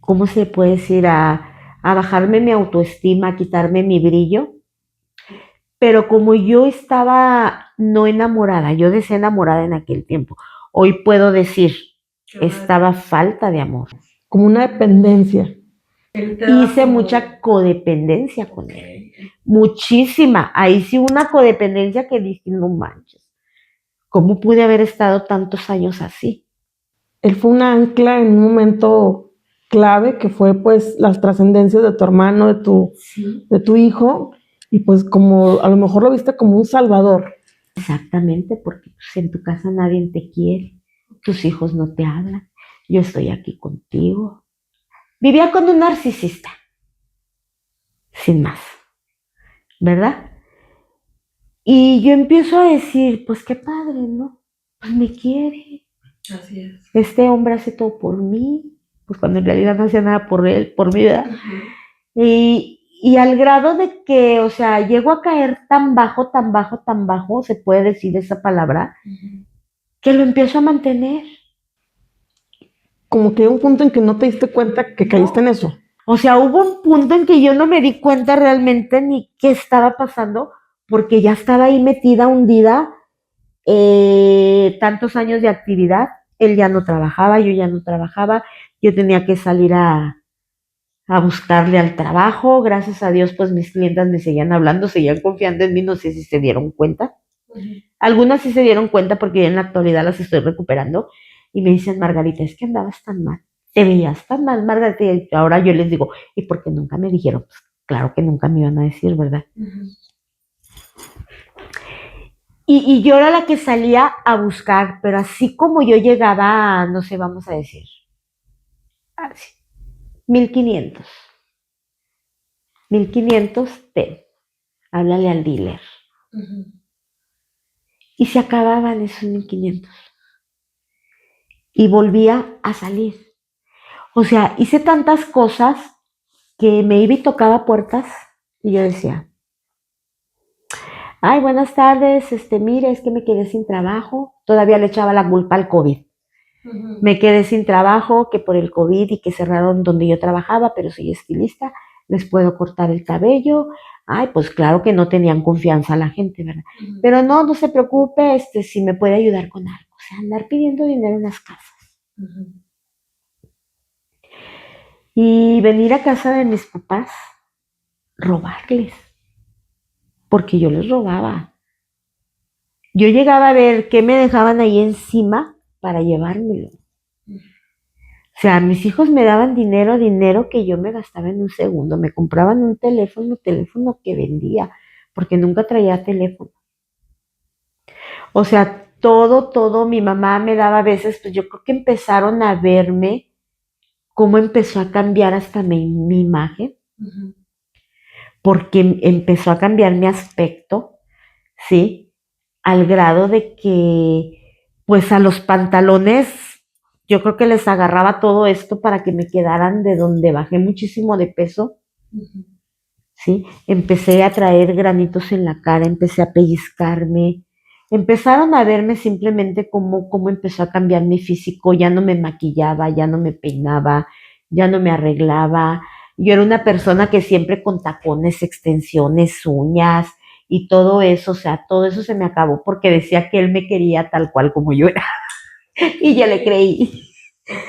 Speaker 2: ¿cómo se puede decir? A bajarme mi autoestima, a quitarme mi brillo. Pero como yo estaba no enamorada, yo decía enamorada en aquel tiempo, hoy puedo decir, estaba falta de amor.
Speaker 1: Como una dependencia.
Speaker 2: Hice mucha codependencia con él, muchísima. Ahí sí una codependencia que dije, no manches, ¿cómo pude haber estado tantos años así?
Speaker 1: Él fue una ancla en un momento clave que fue pues las trascendencias de tu hermano, de tu hijo, y pues como a lo mejor lo viste como un salvador.
Speaker 2: Exactamente, porque pues, en tu casa nadie te quiere, tus hijos no te hablan, yo estoy aquí contigo. Vivía con un narcisista, sin más, ¿verdad? Y yo empiezo a decir, pues qué padre, ¿no? Pues me quiere.
Speaker 1: Así es.
Speaker 2: Este hombre hace todo por mí, pues cuando en realidad no hacía nada por él, por mi vida. Y al grado de que, o sea, llego a caer tan bajo, tan bajo, tan bajo, se puede decir esa palabra, que lo empiezo a mantener.
Speaker 1: Como que hay un punto en que no te diste cuenta que caíste en eso.
Speaker 2: O sea, hubo un punto en que yo no me di cuenta realmente ni qué estaba pasando, porque ya estaba ahí metida, hundida, tantos años de actividad. Él ya no trabajaba, yo ya no trabajaba, yo tenía que salir a buscarle al trabajo. Gracias a Dios, pues mis clientas me seguían hablando, seguían confiando en mí, no sé si se dieron cuenta. Algunas sí se dieron cuenta porque en la actualidad las estoy recuperando y me dicen, Margarita, es que andabas tan mal, te veías tan mal, Margarita. Y ahora yo les digo, ¿y por qué nunca me dijeron? Pues claro que nunca me iban a decir, ¿verdad? Y yo era la que salía a buscar, pero así como yo llegaba, no sé, vamos a decir, así, 1500. 1500, háblale al dealer. Y se acababan esos 1500. Y volvía a salir. O sea, hice tantas cosas que me iba y tocaba puertas y yo decía, ay, buenas tardes, mire, es que me quedé sin trabajo. Todavía le echaba la culpa al COVID. Me quedé sin trabajo, que por el COVID y que cerraron donde yo trabajaba, pero soy estilista, les puedo cortar el cabello. Ay, pues claro que no tenían confianza la gente, ¿verdad? Pero no se preocupe, si me puede ayudar con algo. O sea, andar pidiendo dinero en las casas. Y venir a casa de mis papás, robarles, porque yo les robaba. Yo llegaba a ver qué me dejaban ahí encima para llevármelo. O sea, mis hijos me daban dinero que yo me gastaba en un segundo. Me compraban un teléfono que vendía, porque nunca traía teléfono. O sea, todo, mi mamá me daba a veces, pues yo creo que empezaron a verme cómo empezó a cambiar hasta mi imagen, porque empezó a cambiar mi aspecto, ¿sí? Al grado de que, pues a los pantalones, yo creo que les agarraba todo esto para que me quedaran de donde bajé muchísimo de peso, ¿sí? Empecé a traer granitos en la cara, empecé a pellizcarme, empezaron a verme simplemente cómo empezó a cambiar mi físico, ya no me maquillaba, ya no me peinaba, ya no me arreglaba. Yo era una persona que siempre con tacones, extensiones, uñas y todo eso, o sea, todo eso se me acabó porque decía que él me quería tal cual como yo era y ya le creí.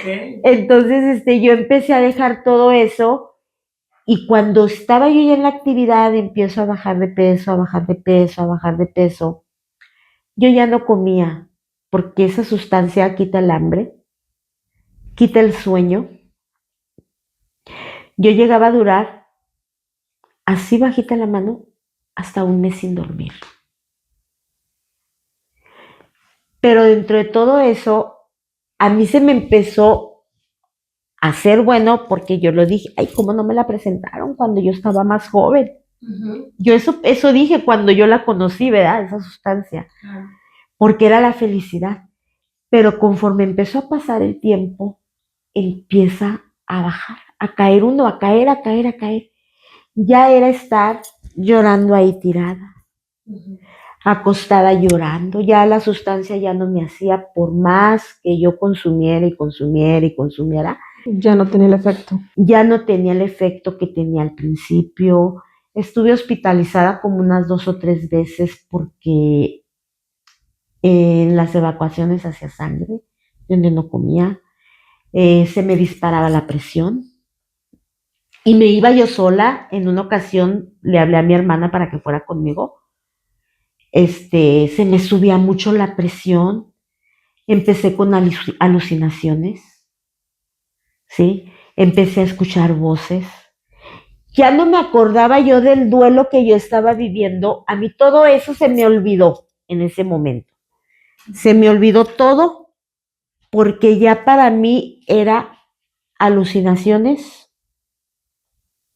Speaker 2: Okay. Entonces, yo empecé a dejar todo eso y cuando estaba yo ya en la actividad empiezo a bajar de peso, a bajar de peso, a bajar de peso. Yo ya no comía porque esa sustancia quita el hambre, quita el sueño. Yo llegaba a durar así bajita la mano hasta un mes sin dormir. Pero dentro de todo eso, a mí se me empezó a hacer bueno porque yo lo dije, ay, ¿cómo no me la presentaron cuando yo estaba más joven? Yo eso dije cuando yo la conocí, ¿verdad? Esa sustancia. Porque era la felicidad. Pero conforme empezó a pasar el tiempo, empieza a bajar, a caer uno, a caer, a caer, a caer. Ya era estar llorando ahí tirada, acostada llorando. Ya la sustancia ya no me hacía por más que yo consumiera y consumiera y consumiera.
Speaker 1: Ya no tenía el efecto.
Speaker 2: Ya no tenía el efecto que tenía al principio. Estuve hospitalizada como unas 2 o 3 veces porque en las evacuaciones hacía sangre, donde no comía. Se me disparaba la presión y me iba yo sola. En una ocasión le hablé a mi hermana para que fuera conmigo. Se me subía mucho la presión, empecé con alucinaciones, ¿sí? Empecé a escuchar voces. Ya no me acordaba yo del duelo que yo estaba viviendo. A mí todo eso se me olvidó en ese momento. Se me olvidó todo porque ya para mí era alucinaciones,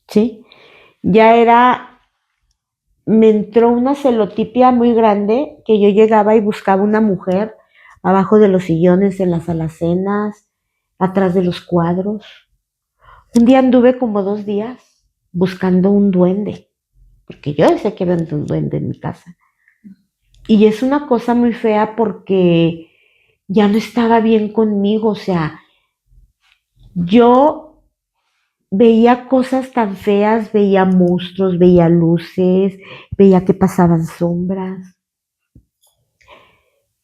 Speaker 2: ¿sí? Ya era, me entró una celotipia muy grande que yo llegaba y buscaba una mujer abajo de los sillones, en las alacenas, atrás de los cuadros. Un día anduve como 2 días buscando un duende, porque yo decía que había un duende en mi casa. Y es una cosa muy fea porque ya no estaba bien conmigo, o sea, yo veía cosas tan feas, veía monstruos, veía luces, veía que pasaban sombras.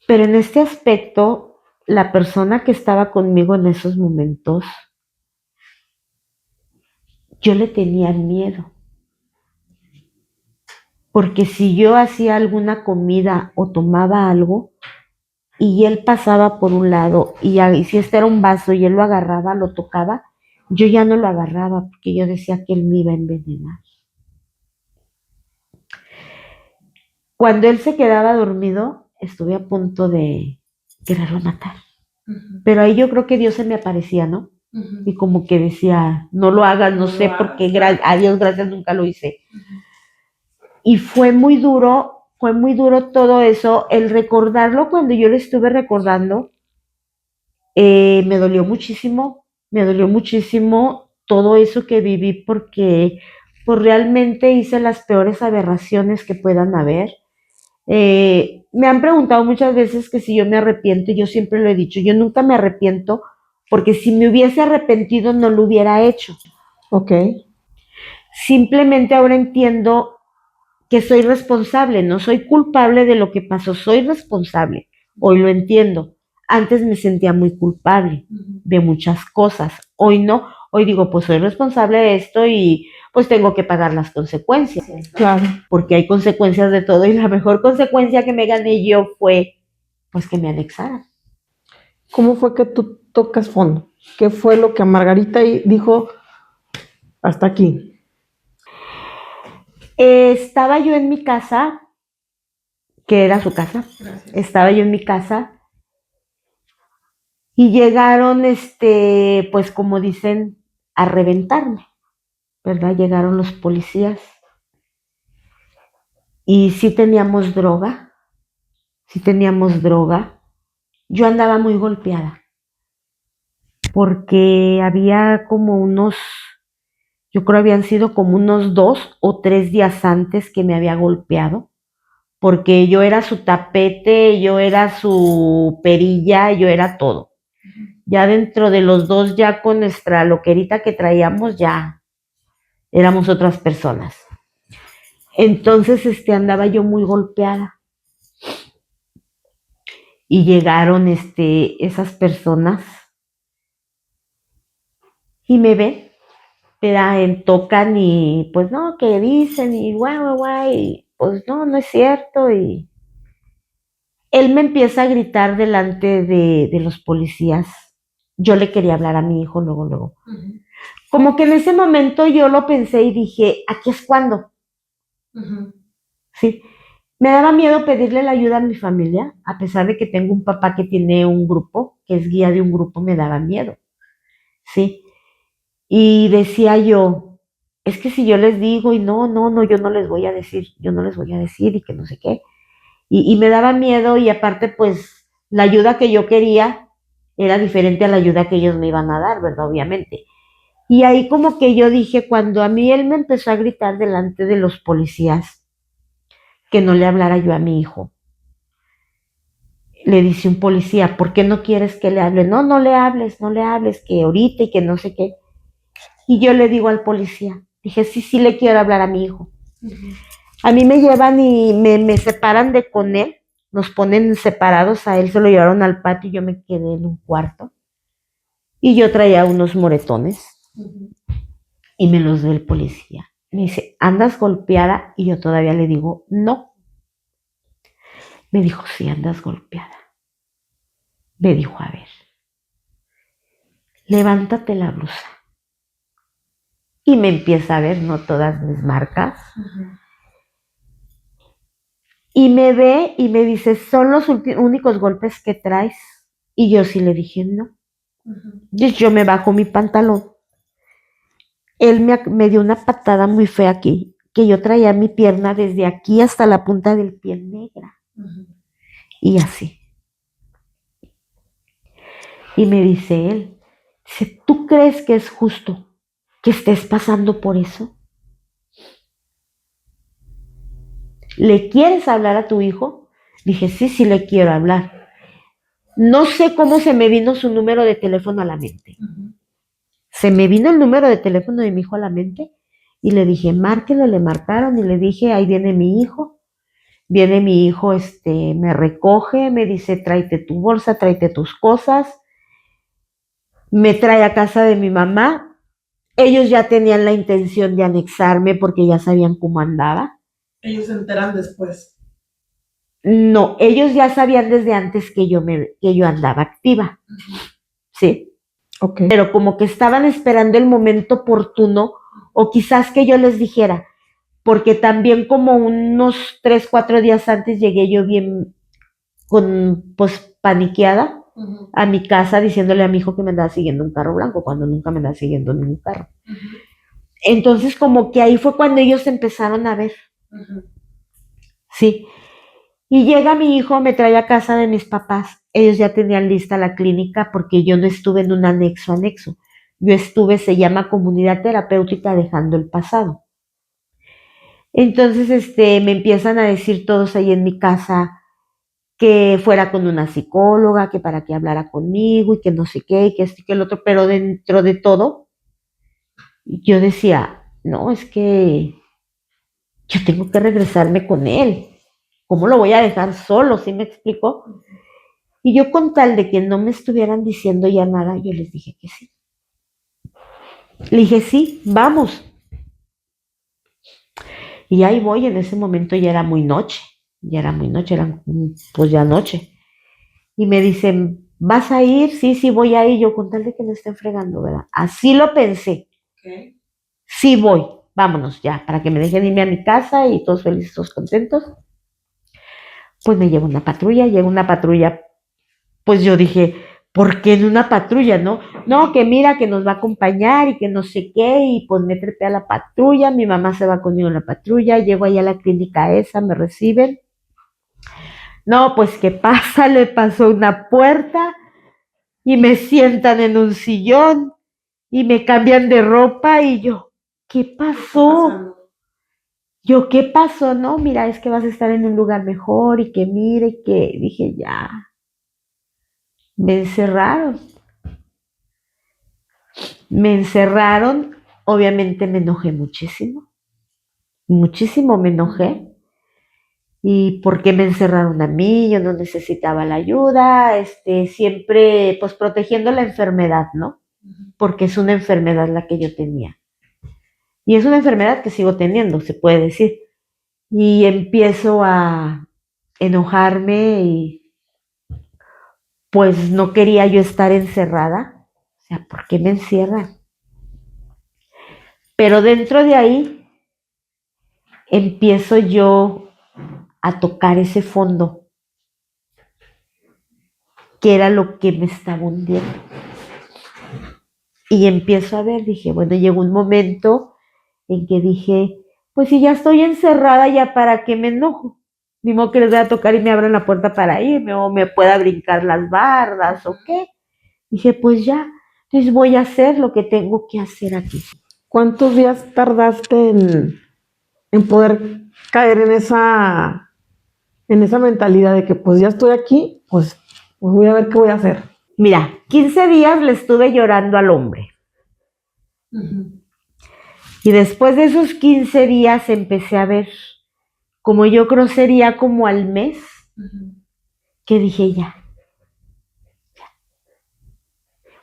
Speaker 2: Pero en este aspecto, la persona que estaba conmigo en esos momentos, yo le tenía miedo. Porque si yo hacía alguna comida o tomaba algo y él pasaba por un lado y si este era un vaso y él lo agarraba, lo tocaba, yo ya no lo agarraba porque yo decía que él me iba a envenenar. Cuando él se quedaba dormido, estuve a punto de quererlo matar. Pero ahí yo creo que Dios se me aparecía, ¿no? Y como que decía, no lo hagas, no sé, porque a Dios gracias nunca lo hice. Y fue muy duro todo eso. El recordarlo, cuando yo lo estuve recordando, me dolió muchísimo todo eso que viví porque pues realmente hice las peores aberraciones que puedan haber. Me han preguntado muchas veces que si yo me arrepiento, y yo siempre lo he dicho, yo nunca me arrepiento porque si me hubiese arrepentido no lo hubiera hecho.
Speaker 1: Ok.
Speaker 2: Simplemente ahora entiendo que soy responsable, no soy culpable de lo que pasó, soy responsable. Hoy lo entiendo. Antes me sentía muy culpable de muchas cosas. Hoy no. Hoy digo, pues soy responsable de esto y pues tengo que pagar las consecuencias.
Speaker 1: Claro.
Speaker 2: Porque hay consecuencias de todo y la mejor consecuencia que me gané yo fue pues que me anexaran.
Speaker 1: ¿Cómo fue que tú tocas fondo? ¿Qué fue lo que Margarita dijo hasta aquí?
Speaker 2: Estaba yo en mi casa, que era su casa. Gracias. Estaba yo en mi casa y llegaron, pues como dicen, a reventarme, ¿verdad? Llegaron los policías y sí teníamos droga, Yo andaba muy golpeada porque había como unos Yo creo habían sido como unos 2 o 3 días antes que me había golpeado, porque yo era su tapete, yo era su perilla, yo era todo. Ya dentro de los dos, ya con nuestra loquerita que traíamos, ya éramos otras personas. Entonces, andaba yo muy golpeada. Y llegaron, esas personas y me ven, tocan y pues no, que dicen y guay, y pues no, no es cierto. Y él me empieza a gritar delante de los policías. Yo le quería hablar a mi hijo luego, luego. Uh-huh. Como que en ese momento yo lo pensé y dije, aquí es cuando. Uh-huh. Sí. Me daba miedo pedirle la ayuda a mi familia, a pesar de que tengo un papá que tiene un grupo, que es guía de un grupo, me daba miedo. Sí. Y decía yo, es que si yo les digo y no, yo no les voy a decir, y que no sé qué. Y me daba miedo y aparte pues la ayuda que yo quería era diferente a la ayuda que ellos me iban a dar, ¿verdad? Obviamente. Y ahí como que yo dije, cuando a mí él me empezó a gritar delante de los policías que no le hablara yo a mi hijo, le dice un policía, ¿por qué no quieres que le hable? No, no le hables, que ahorita y que no sé qué. Y yo le digo al policía, dije, sí le quiero hablar a mi hijo. Uh-huh. A mí me llevan y me separan de con él, nos ponen separados, a él se lo llevaron al patio y yo me quedé en un cuarto. Y yo traía unos moretones. Uh-huh. Y me los dio el policía. Me dice, ¿andas golpeada? Y yo todavía le digo, no. Me dijo, sí, andas golpeada. Me dijo, a ver, levántate la blusa. Y me empieza a ver, ¿no? Todas mis marcas. Uh-huh. Y me ve y me dice, ¿son los únicos golpes que traes? Y yo sí le dije, no. Uh-huh. Y yo me bajo mi pantalón. Él me dio una patada muy fea aquí, que yo traía mi pierna desde aquí hasta la punta del pie negra. Uh-huh. Y así. Y me dice él, ¿tú crees que es justo que estés pasando por eso? ¿Le quieres hablar a tu hijo? Dije, sí le quiero hablar. No sé cómo se me vino su número de teléfono a la mente. Uh-huh. Se me vino el número de teléfono de mi hijo a la mente y le dije, márquelo, le marcaron y le dije, ahí viene mi hijo. Viene mi hijo, me recoge, me dice, tráete tu bolsa, tráete tus cosas. Me trae a casa de mi mamá. Ellos ya tenían la intención de anexarme porque ya sabían cómo andaba.
Speaker 1: ¿Ellos se enteran después?
Speaker 2: No, ellos ya sabían desde antes que yo andaba activa. Uh-huh. Sí.
Speaker 1: Okay.
Speaker 2: Pero como que estaban esperando el momento oportuno o quizás que yo les dijera, porque también como unos 3-4 días antes llegué yo bien pues paniqueada. Uh-huh. A mi casa diciéndole a mi hijo que me andaba siguiendo un carro blanco cuando nunca me andaba siguiendo ningún carro. Uh-huh. Entonces como que ahí fue cuando ellos empezaron a ver. Uh-huh. Sí. Y llega mi hijo, me trae a casa de mis papás. Ellos ya tenían lista la clínica porque yo no estuve en un anexo. Yo estuve, se llama comunidad terapéutica dejando el pasado. Entonces, me empiezan a decir todos ahí en mi casa que fuera con una psicóloga, que para que hablara conmigo y que no sé qué, y que esto y que el otro, pero dentro de todo, yo decía, no, es que yo tengo que regresarme con él. ¿Cómo lo voy a dejar solo? ¿Sí me explico? Y yo con tal de que no me estuvieran diciendo ya nada, yo les dije que sí. Le dije, sí, vamos. Y ahí voy, en ese momento ya era muy noche, eran pues ya noche. Y me dicen, ¿vas a ir? Sí, voy a ir. Yo con tal de que me estén fregando, ¿verdad? Así lo pensé. Okay. Sí voy, vámonos ya, para que me dejen irme a mi casa y todos felices, todos contentos. Pues me llega una patrulla, pues yo dije, ¿por qué en una patrulla, no? No, que mira que nos va a acompañar y que no sé qué, y pues me trepé a la patrulla, mi mamá se va conmigo en la patrulla, llego allá a la clínica esa, me reciben. No, pues ¿qué pasa? Le pasó una puerta y me sientan en un sillón y me cambian de ropa y yo, ¿qué pasó? Yo, ¿qué pasó? No, mira, es que vas a estar en un lugar mejor y que mire, que dije, ya, me encerraron. Me encerraron, obviamente me enojé muchísimo me enojé. ¿Y por qué me encerraron a mí? Yo no necesitaba la ayuda, siempre pues protegiendo la enfermedad, ¿no? Porque es una enfermedad la que yo tenía. Y es una enfermedad que sigo teniendo, se puede decir. Y empiezo a enojarme y pues no quería yo estar encerrada. O sea, ¿por qué me encierran? Pero dentro de ahí empiezo yo a tocar ese fondo, que era lo que me estaba hundiendo. Y empiezo a ver, dije, bueno, llegó un momento en que dije, pues si ya estoy encerrada, ya para qué me enojo. Ni modo que les voy a tocar y me abran la puerta para irme, o me pueda brincar las bardas, o qué. Dije, pues ya, entonces voy a hacer lo que tengo que hacer aquí.
Speaker 1: ¿Cuántos días tardaste en poder caer en esa mentalidad de que pues ya estoy aquí, pues voy a ver qué voy a hacer?
Speaker 2: Mira, 15 días le estuve llorando al hombre. Y después de esos 15 días empecé a ver, como yo creo sería como al mes, que dije ya.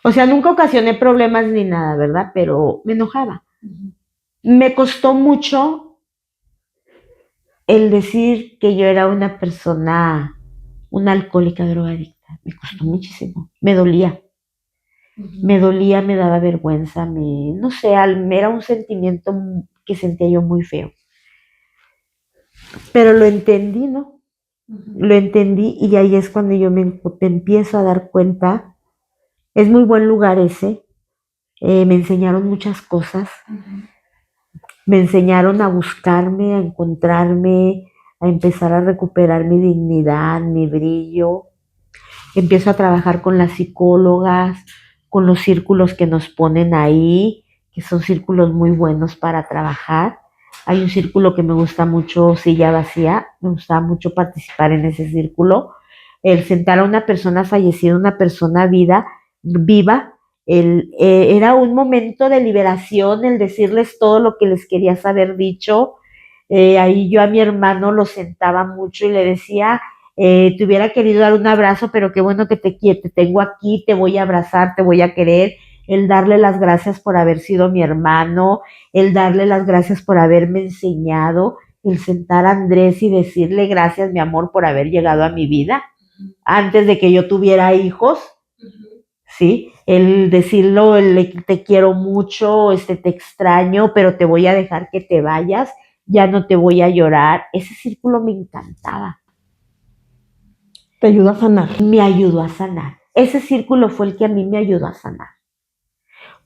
Speaker 2: O sea, nunca ocasioné problemas ni nada, ¿verdad? Pero me enojaba. Me costó mucho el decir que yo era una persona, una alcohólica drogadicta. Me costó muchísimo. Me dolía. Me dolía, me daba vergüenza, no sé, era un sentimiento que sentía yo muy feo. Pero lo entendí, ¿no? Lo entendí y ahí es cuando yo me empiezo a dar cuenta. Es muy buen lugar ese. Me enseñaron muchas cosas. Me enseñaron a buscarme, a encontrarme, a empezar a recuperar mi dignidad, mi brillo. Empiezo a trabajar con las psicólogas, con los círculos que nos ponen ahí, que son círculos muy buenos para trabajar. Hay un círculo que me gusta mucho, Silla Vacía, me gusta mucho participar en ese círculo. El sentar a una persona fallecida, una persona viva, era un momento de liberación, el decirles todo lo que les querías haber dicho. Ahí yo a mi hermano lo sentaba mucho y le decía, te hubiera querido dar un abrazo, pero qué bueno que te tengo aquí, te voy a abrazar, te voy a querer. El darle las gracias por haber sido mi hermano, el darle las gracias por haberme enseñado, el sentar a Andrés y decirle gracias, mi amor, por haber llegado a mi vida antes de que yo tuviera hijos, ¿sí? El decirlo, te quiero mucho, te extraño, pero te voy a dejar que te vayas, ya no te voy a llorar. Ese círculo me encantaba.
Speaker 1: Te ayudó a sanar.
Speaker 2: Me ayudó a sanar. Ese círculo fue el que a mí me ayudó a sanar.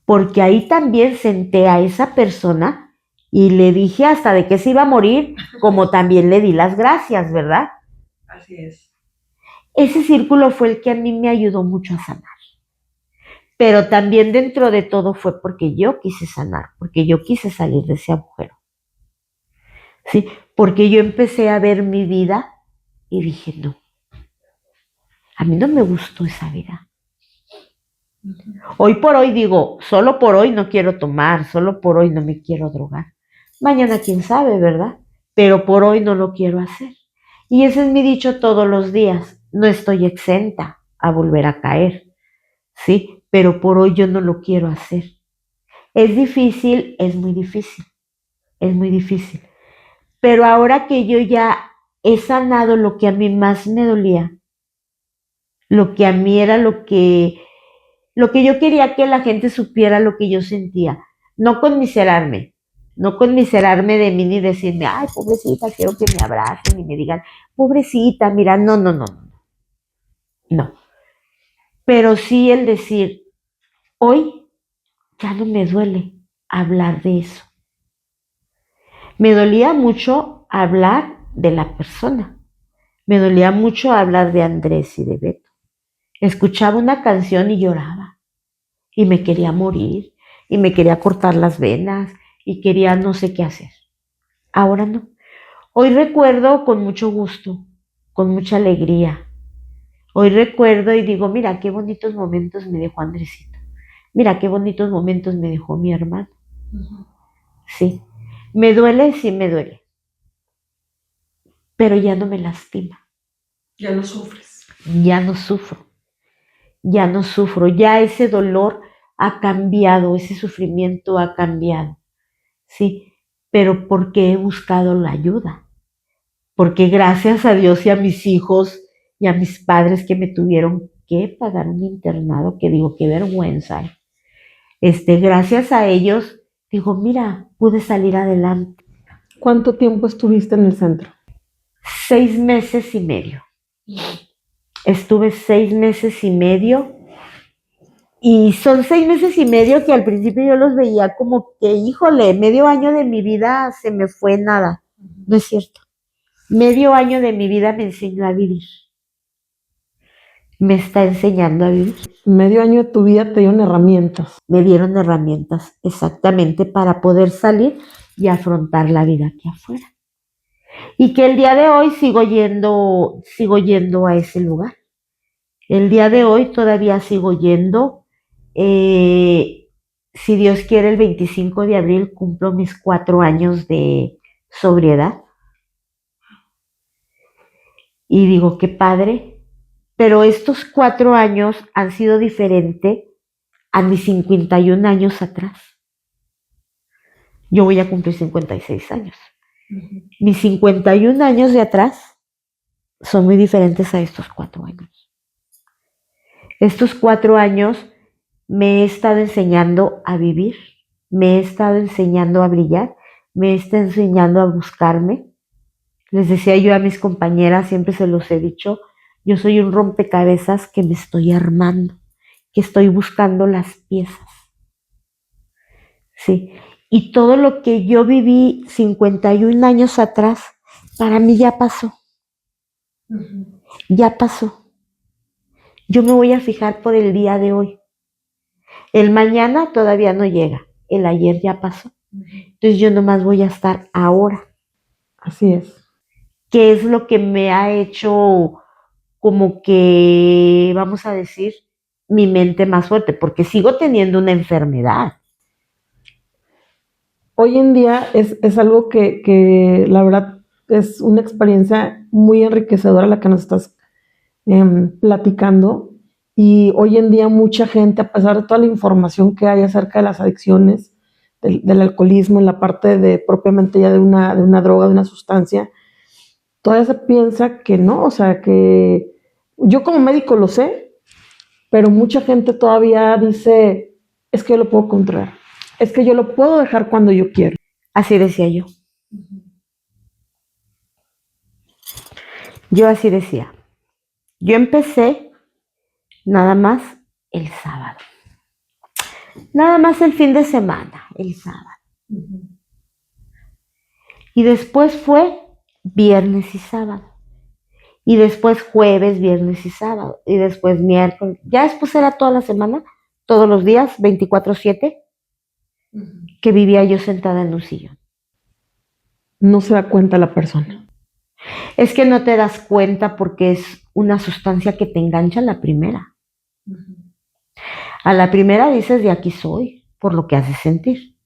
Speaker 2: Porque ahí también senté a esa persona y le dije hasta de que se iba a morir, como también le di las gracias, ¿verdad?
Speaker 1: Así es.
Speaker 2: Ese círculo fue el que a mí me ayudó mucho a sanar. Pero también dentro de todo fue porque yo quise sanar, porque yo quise salir de ese agujero. ¿Sí? Porque yo empecé a ver mi vida y dije, no, a mí no me gustó esa vida. Hoy por hoy digo, solo por hoy no quiero tomar, solo por hoy no me quiero drogar. Mañana quién sabe, ¿verdad? Pero por hoy no lo quiero hacer. Y ese es mi dicho todos los días, no estoy exenta a volver a caer, ¿sí? Pero por hoy yo no lo quiero hacer. Es difícil, es muy difícil, es muy difícil. Pero ahora que yo ya he sanado lo que a mí más me dolía, lo que a mí era lo que yo quería que la gente supiera lo que yo sentía, no conmiserarme, no conmiserarme de mí ni decirme, ay, pobrecita, quiero que me abracen y me digan, pobrecita, mira, no. Pero sí el decir, hoy ya no me duele hablar de eso. Me dolía mucho hablar de la persona, me dolía mucho hablar de Andrés y de Beto. Escuchaba una canción y lloraba. Y me quería morir, y me quería cortar las venas, y quería no sé qué hacer. Ahora no. Hoy recuerdo con mucho gusto, con mucha alegría. Hoy recuerdo y digo, mira, qué bonitos momentos me dejó Andresito. Mira, qué bonitos momentos me dejó mi hermano. Sí, me duele, sí me duele, pero ya no me lastima.
Speaker 1: Ya no sufres.
Speaker 2: Ya no sufro, ya no sufro, ya ese dolor ha cambiado, ese sufrimiento ha cambiado. Sí, pero porque he buscado la ayuda, porque gracias a Dios y a mis hijos y a mis padres que me tuvieron que pagar un internado, que digo, qué vergüenza. Gracias a ellos, digo, mira, pude salir adelante.
Speaker 1: ¿Cuánto tiempo estuviste en el centro?
Speaker 2: 6 meses y medio. Estuve 6 meses y medio y son 6 meses y medio que al principio yo los veía como que, híjole, medio año de mi vida se me fue nada. No es cierto. Medio año de mi vida me enseñó a vivir. Me está enseñando a vivir.
Speaker 1: Medio año de tu vida te dieron herramientas.
Speaker 2: Me dieron herramientas exactamente para poder salir y afrontar la vida aquí afuera. Y que el día de hoy sigo yendo a ese lugar. El día de hoy todavía sigo yendo. Si Dios quiere, el 25 de abril cumplo mis 4 años de sobriedad. Y digo, qué padre. Pero estos 4 años han sido diferentes a mis 51 años atrás. Yo voy a cumplir 56 años. Mis 51 años de atrás son muy diferentes a estos 4 años. Estos 4 años me he estado enseñando a vivir, me he estado enseñando a brillar, me he estado enseñando a buscarme. Les decía yo a mis compañeras, siempre se los he dicho, yo soy un rompecabezas que me estoy armando, que estoy buscando las piezas. Sí, y todo lo que yo viví 51 años atrás, para mí ya pasó. Ya pasó. Yo me voy a fijar por el día de hoy. El mañana todavía no llega, el ayer ya pasó. Entonces yo nomás voy a estar ahora.
Speaker 1: Así es.
Speaker 2: ¿Qué es lo que me ha hecho como que, vamos a decir, mi mente más fuerte? Porque sigo teniendo una enfermedad.
Speaker 1: Hoy en día es algo que la verdad es una experiencia muy enriquecedora la que nos estás platicando. Y hoy en día mucha gente, a pesar de toda la información que hay acerca de las adicciones, del alcoholismo, en la parte de propiamente ya de una droga, de una sustancia, todavía se piensa que no, o sea, que yo como médico lo sé, pero mucha gente todavía dice, es que yo lo puedo controlar, es que yo lo puedo dejar cuando yo quiero.
Speaker 2: Así decía yo. Yo así decía. Yo empecé nada más el sábado. Nada más el fin de semana, el sábado. Y después fue viernes y sábado. Y después jueves, viernes y sábado. Y después miércoles. Ya después era toda la semana, todos los días, 24/7, que vivía yo sentada en un sillón.
Speaker 1: No se da cuenta la persona.
Speaker 2: Es que no te das cuenta porque es una sustancia que te engancha a la primera. A la primera dices, de aquí soy, por lo que haces sentir.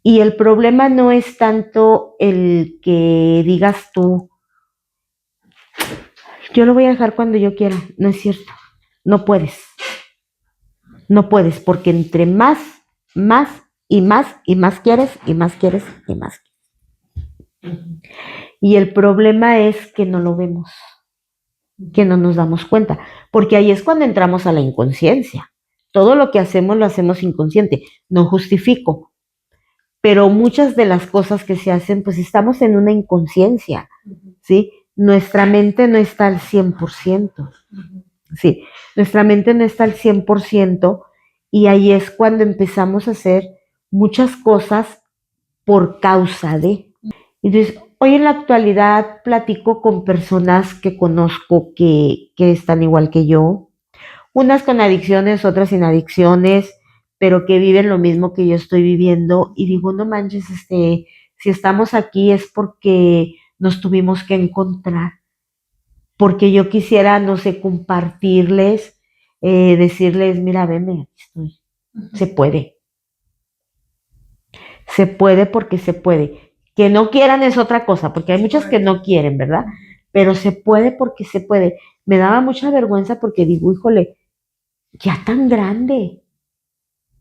Speaker 2: Y el problema no es tanto el que digas tú, yo lo voy a dejar cuando yo quiera. No es cierto. No puedes. No puedes, porque entre más y más quieres, y más quieres, y más quieres. Y el problema es que no lo vemos, que no nos damos cuenta, porque ahí es cuando entramos a la inconsciencia. Todo lo que hacemos lo hacemos inconsciente. No justifico, pero muchas de las cosas que se hacen, pues estamos en una inconsciencia, ¿sí? Nuestra mente no está al 100%, ¿sí? Nuestra mente no está al 100% y ahí es cuando empezamos a hacer muchas cosas por causa de. Entonces, hoy en la actualidad platico con personas que conozco que están igual que yo, unas con adicciones, otras sin adicciones, pero que viven lo mismo que yo estoy viviendo y digo, no manches, si estamos aquí es porque nos tuvimos que encontrar, porque yo quisiera, no sé, compartirles, decirles, mira, veme, aquí estoy, se puede porque se puede. Que no quieran es otra cosa, porque hay muchas que no quieren, ¿verdad? Pero se puede porque se puede. Me daba mucha vergüenza porque digo, híjole, ya tan grande,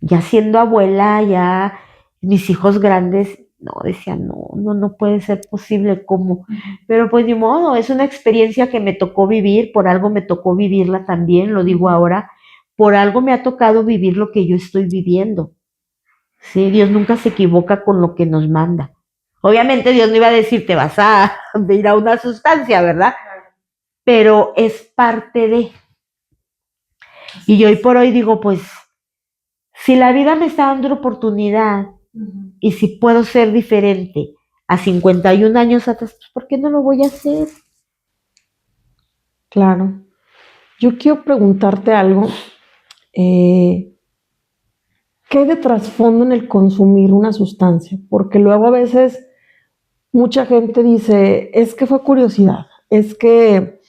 Speaker 2: ya siendo abuela, ya mis hijos grandes, no, decía, no puede ser posible, ¿cómo? Pero pues ni modo, es una experiencia que me tocó vivir, por algo me tocó vivirla también, lo digo ahora, por algo me ha tocado vivir lo que yo estoy viviendo. Sí, Dios nunca se equivoca con lo que nos manda. Obviamente Dios no iba a decir te vas a ir a una sustancia, ¿verdad? Pero es parte de. Y yo hoy por hoy digo, pues, si la vida me está dando oportunidad y si puedo ser diferente a 51 años atrás, pues, ¿por qué no lo voy a hacer?
Speaker 1: Claro. Yo quiero preguntarte algo. ¿Qué hay de trasfondo en el consumir una sustancia? Porque luego a veces mucha gente dice, es que fue curiosidad, es que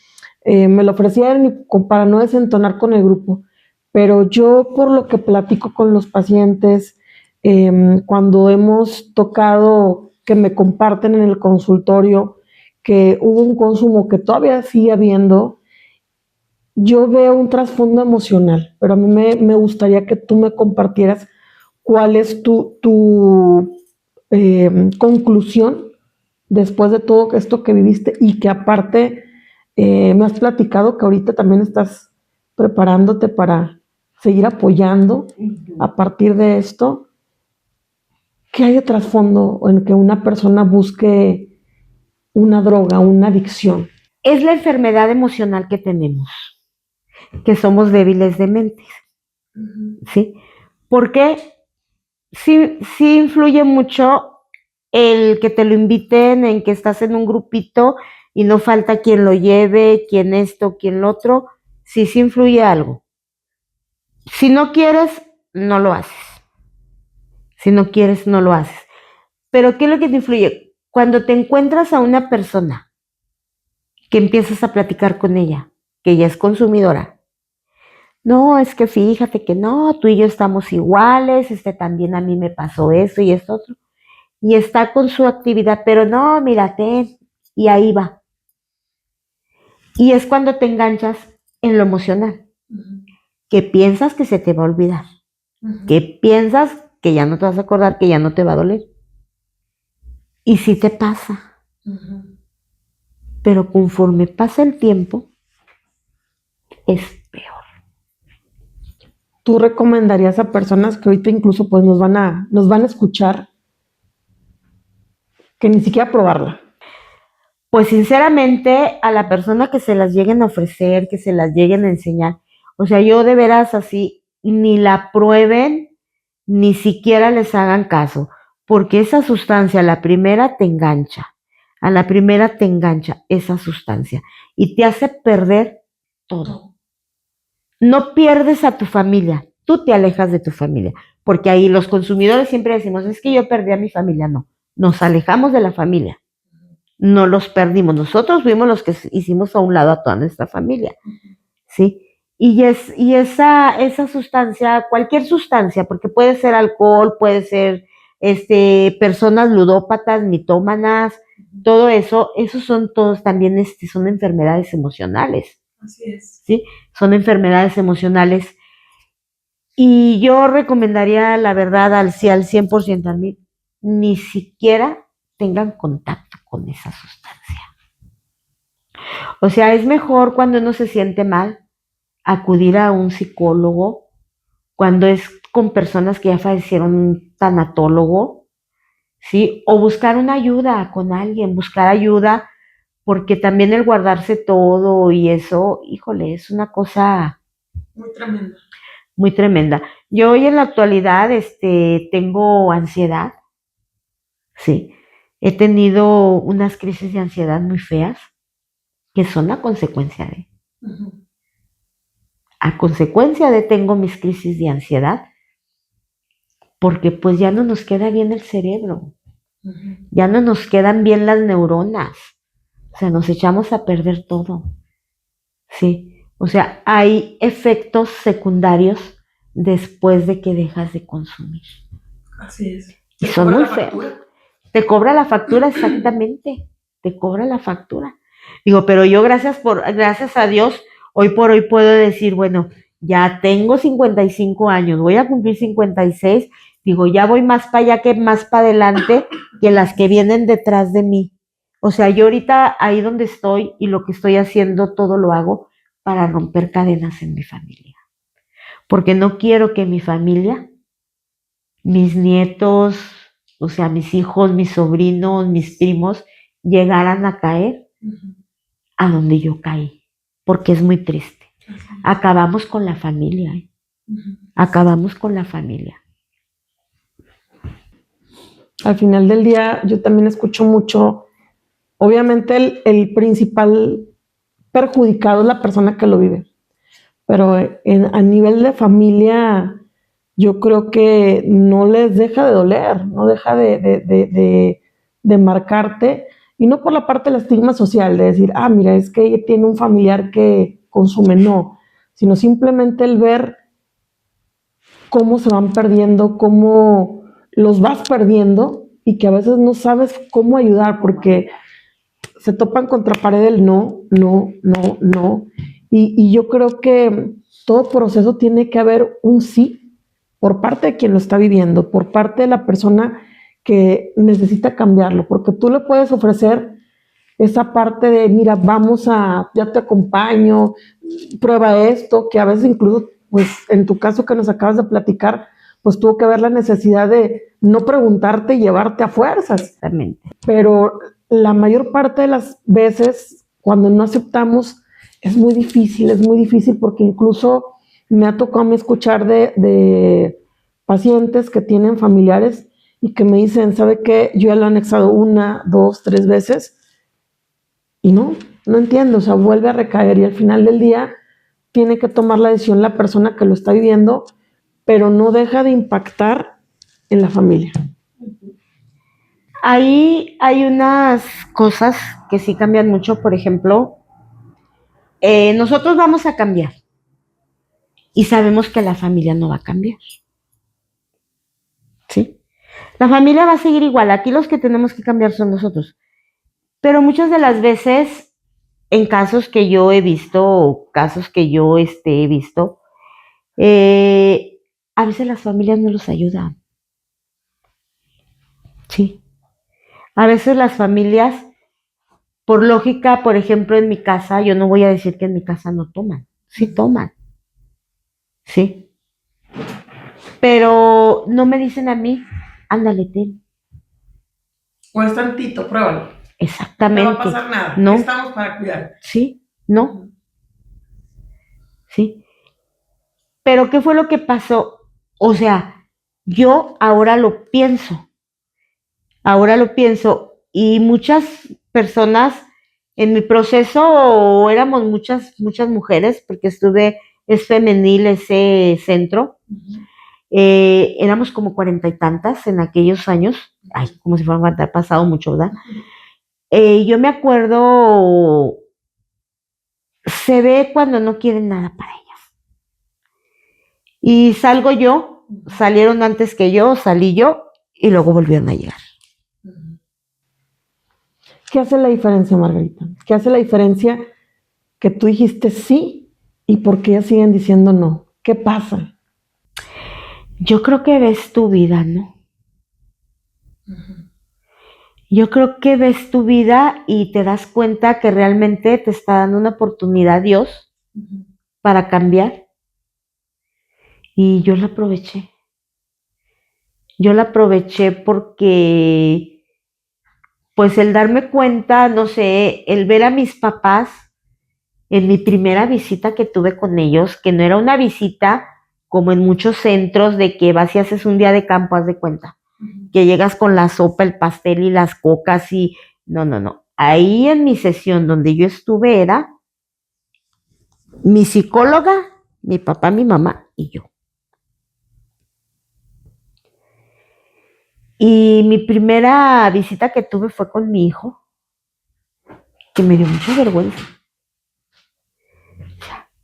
Speaker 1: me lo ofrecieron para no desentonar con el grupo. Pero yo, por lo que platico con los pacientes, cuando hemos tocado que me comparten en el consultorio que hubo un consumo que todavía sigue habiendo, yo veo un trasfondo emocional, pero a mí me gustaría que tú me compartieras cuál es tu conclusión después de todo esto que viviste y que aparte me has platicado que ahorita también estás preparándote para seguir apoyando a partir de esto. ¿Qué hay de trasfondo en que una persona busque una droga, una adicción?
Speaker 2: Es la enfermedad emocional que tenemos, que somos débiles de mente, ¿sí? Porque sí influye mucho el que te lo inviten, en que estás en un grupito y no falta quien lo lleve, quien esto, quien lo otro, sí influye algo. Si no quieres, no lo haces. Si no quieres, no lo haces. Pero ¿qué es lo que te influye? Cuando te encuentras a una persona que empiezas a platicar con ella, que ella es consumidora. No, es que fíjate que no, tú y yo estamos iguales, también a mí me pasó eso y esto otro. Y está con su actividad, pero no, mírate, y ahí va. Y es cuando te enganchas en lo emocional, que piensas que se te va a olvidar, que piensas que ya no te vas a acordar, que ya no te va a doler. Y sí te pasa. Pero conforme pasa el tiempo, es peor.
Speaker 1: ¿Tú recomendarías a personas que ahorita incluso pues nos van a escuchar que ni siquiera probarla?
Speaker 2: Pues sinceramente, a la persona que se las lleguen a ofrecer, que se las lleguen a enseñar, o sea, yo de veras así, ni la prueben, ni siquiera les hagan caso, porque esa sustancia, a la primera te engancha esa sustancia y te hace perder todo. No pierdes a tu familia, tú te alejas de tu familia, porque ahí los consumidores siempre decimos, es que yo perdí a mi familia, no, nos alejamos de la familia. No los perdimos, nosotros fuimos los que hicimos a un lado a toda nuestra familia, ¿sí? Y esa sustancia, cualquier sustancia, porque puede ser alcohol, puede ser personas ludópatas, mitómanas, todo eso, esos son todos también son enfermedades emocionales.
Speaker 1: Así es.
Speaker 2: ¿Sí? Son enfermedades emocionales. Y yo recomendaría, la verdad, al 100% a mí, ni siquiera tengan contacto con esa sustancia. O sea, es mejor cuando uno se siente mal acudir a un psicólogo, cuando es con personas que ya fallecieron, un tanatólogo, ¿sí? O buscar una ayuda con alguien, buscar ayuda, porque también el guardarse todo y eso, híjole, es una cosa
Speaker 1: muy tremenda.
Speaker 2: Muy tremenda. Yo hoy en la actualidad tengo ansiedad, sí. He tenido unas crisis de ansiedad muy feas que son a consecuencia de. A consecuencia de tengo mis crisis de ansiedad porque pues ya no nos queda bien el cerebro, ya no nos quedan bien las neuronas, o sea, nos echamos a perder todo, ¿sí? O sea, hay efectos secundarios después de que dejas de consumir.
Speaker 1: Así es.
Speaker 2: Y son muy feos. Te cobra la factura, exactamente, te cobra la factura. Digo, pero yo gracias a Dios, hoy por hoy puedo decir, bueno, ya tengo 55 años, voy a cumplir 56, digo, ya voy más para allá que más para adelante que las que vienen detrás de mí. O sea, yo ahorita ahí donde estoy y lo que estoy haciendo, todo lo hago para romper cadenas en mi familia. Porque no quiero que mi familia, mis nietos, o sea, mis hijos, mis sobrinos, mis primos, llegaran a caer a donde yo caí, porque es muy triste. Acabamos con la familia, ¿eh? Acabamos con la familia.
Speaker 1: Al final del día, yo también escucho mucho, obviamente el principal perjudicado es la persona que lo vive, pero a nivel de familia, yo creo que no les deja de doler, no deja de marcarte, y no por la parte del estigma social, de decir, ah, mira, es que ella tiene un familiar que consume, no, sino simplemente el ver cómo se van perdiendo, cómo los vas perdiendo y que a veces no sabes cómo ayudar porque se topan contra pared el no, no, no, no. Y yo creo que todo proceso tiene que haber un sí por parte de quien lo está viviendo, por parte de la persona que necesita cambiarlo, porque tú le puedes ofrecer esa parte de, mira, ya te acompaño, prueba esto, que a veces incluso, pues en tu caso que nos acabas de platicar, pues tuvo que haber la necesidad de no preguntarte y llevarte a fuerzas.
Speaker 2: Exactamente.
Speaker 1: Pero la mayor parte de las veces, cuando no aceptamos, es muy difícil porque incluso me ha tocado a mí escuchar de pacientes que tienen familiares y que me dicen, ¿sabe qué? Yo ya lo he anexado 1, 2, 3 veces y no entiendo, o sea, vuelve a recaer y al final del día tiene que tomar la decisión la persona que lo está viviendo, pero no deja de impactar en la familia.
Speaker 2: Ahí hay unas cosas que sí cambian mucho, por ejemplo, nosotros vamos a cambiar y sabemos que la familia no va a cambiar, ¿sí? La familia va a seguir igual, aquí los que tenemos que cambiar son nosotros, pero muchas de las veces, en casos que yo he visto, o casos que yo he visto, a veces las familias no los ayudan, ¿sí? A veces las familias, por lógica, por ejemplo, en mi casa, yo no voy a decir que en mi casa no toman, sí toman, sí, pero no me dicen a mí, ándale, ten.
Speaker 1: O es tantito, pruébalo.
Speaker 2: Exactamente.
Speaker 1: No va a pasar nada.
Speaker 2: No.
Speaker 1: Estamos para cuidar.
Speaker 2: Sí, no. Sí. Pero ¿qué fue lo que pasó? O sea, yo ahora lo y muchas personas en mi proceso éramos muchas mujeres porque es femenil ese centro. Éramos como 40 y tantas en aquellos años, ay, como si fueran a pasado mucho, ¿verdad? Yo me acuerdo, se ve cuando no quieren nada para ellas. Y salieron antes que yo, salí yo y luego volvieron a llegar.
Speaker 1: ¿Qué hace la diferencia, Margarita? ¿Qué hace la diferencia que tú dijiste sí y por qué ellas siguen diciendo no? ¿Qué pasa?
Speaker 2: Yo creo que ves tu vida, ¿no? Yo creo que ves tu vida y te das cuenta que realmente te está dando una oportunidad Dios para cambiar. Y yo la aproveché. Yo la aproveché porque, pues el darme cuenta, no sé, el ver a mis papás en mi primera visita que tuve con ellos, que no era una visita como en muchos centros de que vas y haces un día de campo, haz de cuenta, que llegas con la sopa, el pastel y las cocas y no. Ahí en mi sesión donde yo estuve era mi psicóloga, mi papá, mi mamá y yo. Y mi primera visita que tuve fue con mi hijo, que me dio mucha vergüenza.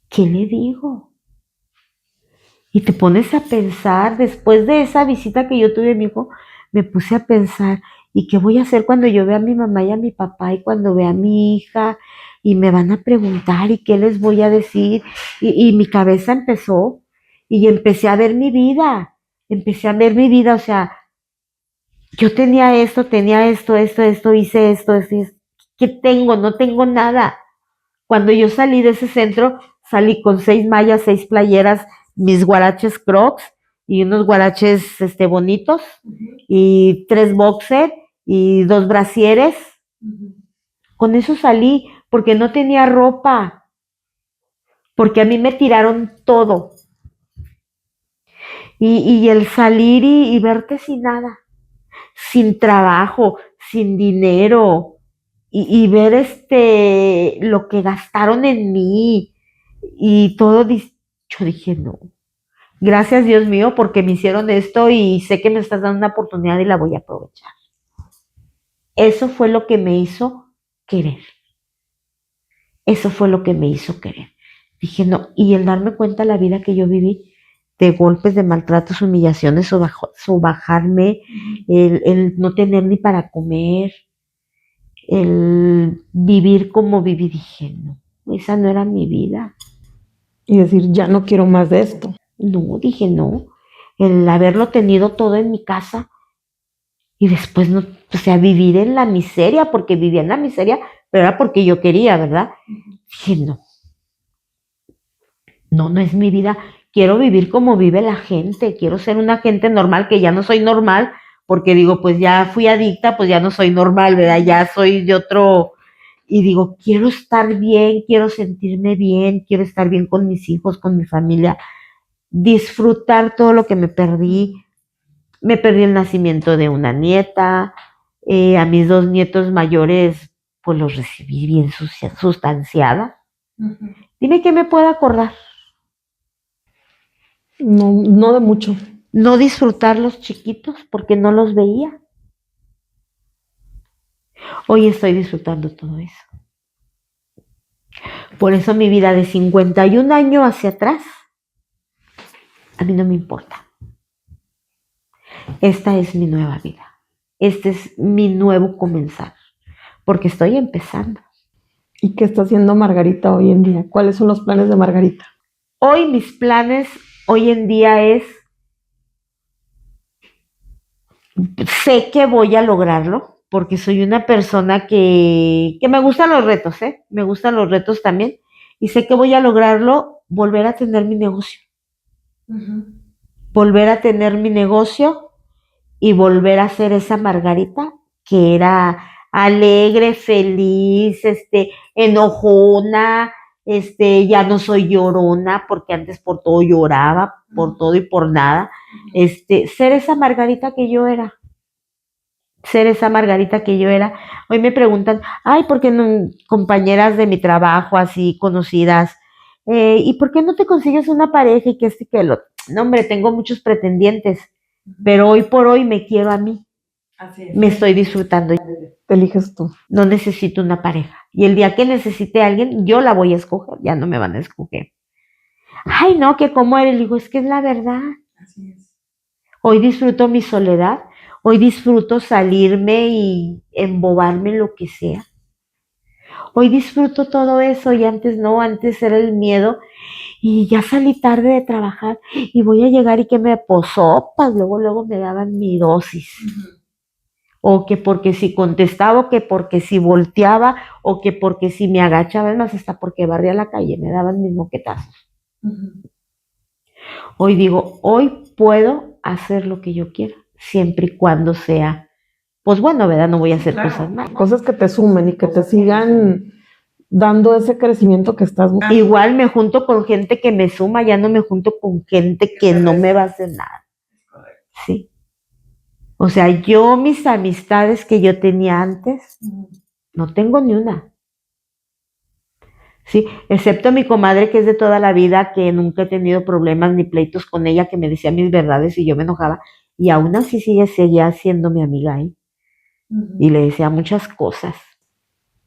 Speaker 2: ¿Qué le digo? Y te pones a pensar, después de esa visita que yo tuve a mi hijo, me puse a pensar, ¿y qué voy a hacer cuando yo vea a mi mamá y a mi papá y cuando vea a mi hija? Y me van a preguntar, ¿y qué les voy a decir? Y mi cabeza empezó, y empecé a ver mi vida, o sea, yo tenía esto, hice esto, ¿qué tengo? No tengo nada. Cuando yo salí de ese centro, salí con 6 mallas, 6 playeras, mis guaraches Crocs y unos guaraches bonitos y 3 boxer y 2 brasieres. Con eso salí porque no tenía ropa, porque a mí me tiraron todo. Y el salir y verte sin nada, sin trabajo, sin dinero, y ver lo que gastaron en mí y todo, yo dije, no, gracias Dios mío porque me hicieron esto y sé que me estás dando una oportunidad y la voy a aprovechar. Eso fue lo que me hizo querer. Eso fue lo que me hizo querer. Dije, no, y el darme cuenta de la vida que yo viví, de golpes, de maltratos, humillaciones, bajarme, el no tener ni para comer, el vivir como viví, dije, no, esa no era mi vida.
Speaker 1: Y decir, ya no quiero más de esto.
Speaker 2: No, dije, no, el haberlo tenido todo en mi casa y después no, o sea, vivir en la miseria, porque vivía en la miseria, pero era porque yo quería, ¿verdad? Dije, no, no es mi vida, quiero vivir como vive la gente, quiero ser una gente normal, que ya no soy normal, porque digo, pues ya fui adicta, pues ya no soy normal, ¿verdad? Ya soy de otro, y digo, quiero estar bien, quiero sentirme bien, quiero estar bien con mis hijos, con mi familia, disfrutar todo lo que me perdí el nacimiento de una nieta, a mis 2 nietos mayores, pues los recibí bien sustanciada. Dime qué me puedo acordar.
Speaker 1: No, no de mucho.
Speaker 2: No disfrutar los chiquitos porque no los veía. Hoy estoy disfrutando todo eso. Por eso mi vida de 51 años hacia atrás, a mí no me importa. Esta es mi nueva vida. Este es mi nuevo comenzar, porque estoy empezando.
Speaker 1: ¿Y qué está haciendo Margarita hoy en día? ¿Cuáles son los planes de Margarita?
Speaker 2: Hoy mis planes, hoy en día es, sé que voy a lograrlo, porque soy una persona que me gustan los retos, me gustan los retos también, y sé que voy a lograrlo, volver a tener mi negocio. Volver a tener mi negocio y volver a ser esa Margarita que era alegre, feliz, enojona, ya no soy llorona, porque antes por todo lloraba, por todo y por nada, ser esa Margarita que yo era. Ser esa Margarita que yo era. Hoy me preguntan, ay, ¿por qué no, compañeras de mi trabajo, así conocidas, ¿y por qué no te consigues una pareja y que y que lo? No, hombre, tengo muchos pretendientes, pero hoy por hoy me quiero a mí.
Speaker 1: Así es.
Speaker 2: Me estoy disfrutando.
Speaker 1: Te eliges tú.
Speaker 2: No necesito una pareja. Y el día que necesite a alguien, yo la voy a escoger, ya no me van a escoger. Ay, no, que cómo eres, digo, es que es la verdad.
Speaker 1: Así es.
Speaker 2: Hoy disfruto mi soledad, hoy disfruto salirme y embobarme en lo que sea. Hoy disfruto todo eso y antes no, antes era el miedo y ya salí tarde de trabajar y voy a llegar y que me sopas, luego me daban mi dosis. O que porque si contestaba, o que porque si volteaba, o que porque si me agachaba, es más, hasta porque barría la calle, me daban mis moquetazos. Hoy digo, hoy puedo hacer lo que yo quiera, siempre y cuando sea, pues bueno, ¿verdad? No voy a hacer cosas malas.
Speaker 1: Cosas que te sumen y que te sigan dando ese crecimiento que estás buscando.
Speaker 2: Igual me junto con gente que me suma, ya no me junto con gente que no me va a hacer nada. Sí. O sea, yo mis amistades que yo tenía antes, no tengo ni una. Sí, excepto mi comadre que es de toda la vida, que nunca he tenido problemas ni pleitos con ella, que me decía mis verdades y yo me enojaba. y aún así seguía siendo mi amiga, ¿eh? Y le decía muchas cosas.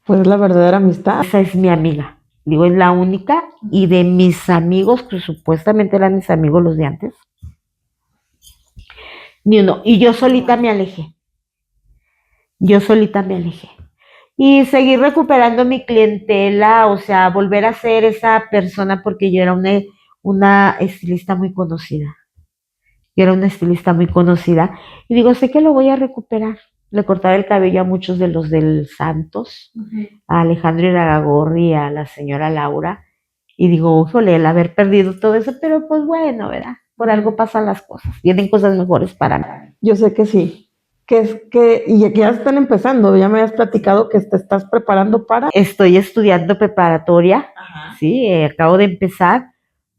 Speaker 1: Pues la verdadera amistad.
Speaker 2: Esa es mi amiga, digo, es la única, y de mis amigos, que supuestamente eran mis amigos los de antes, ni uno. Y yo solita me alejé. Y seguí recuperando mi clientela, o sea, volver a ser esa persona, porque yo era una estilista muy conocida. Y digo, sé que lo voy a recuperar. Le cortaba el cabello a muchos de los del Santos, a Alejandro Iragorri, a la señora Laura. Y digo, híjole, el haber perdido todo eso, pero pues bueno, ¿verdad? Por algo pasan las cosas. Vienen cosas mejores para mí.
Speaker 1: Yo sé que sí. Y que ya están empezando, ya me habías platicado que te estás preparando para.
Speaker 2: Estoy estudiando preparatoria, sí, acabo de empezar,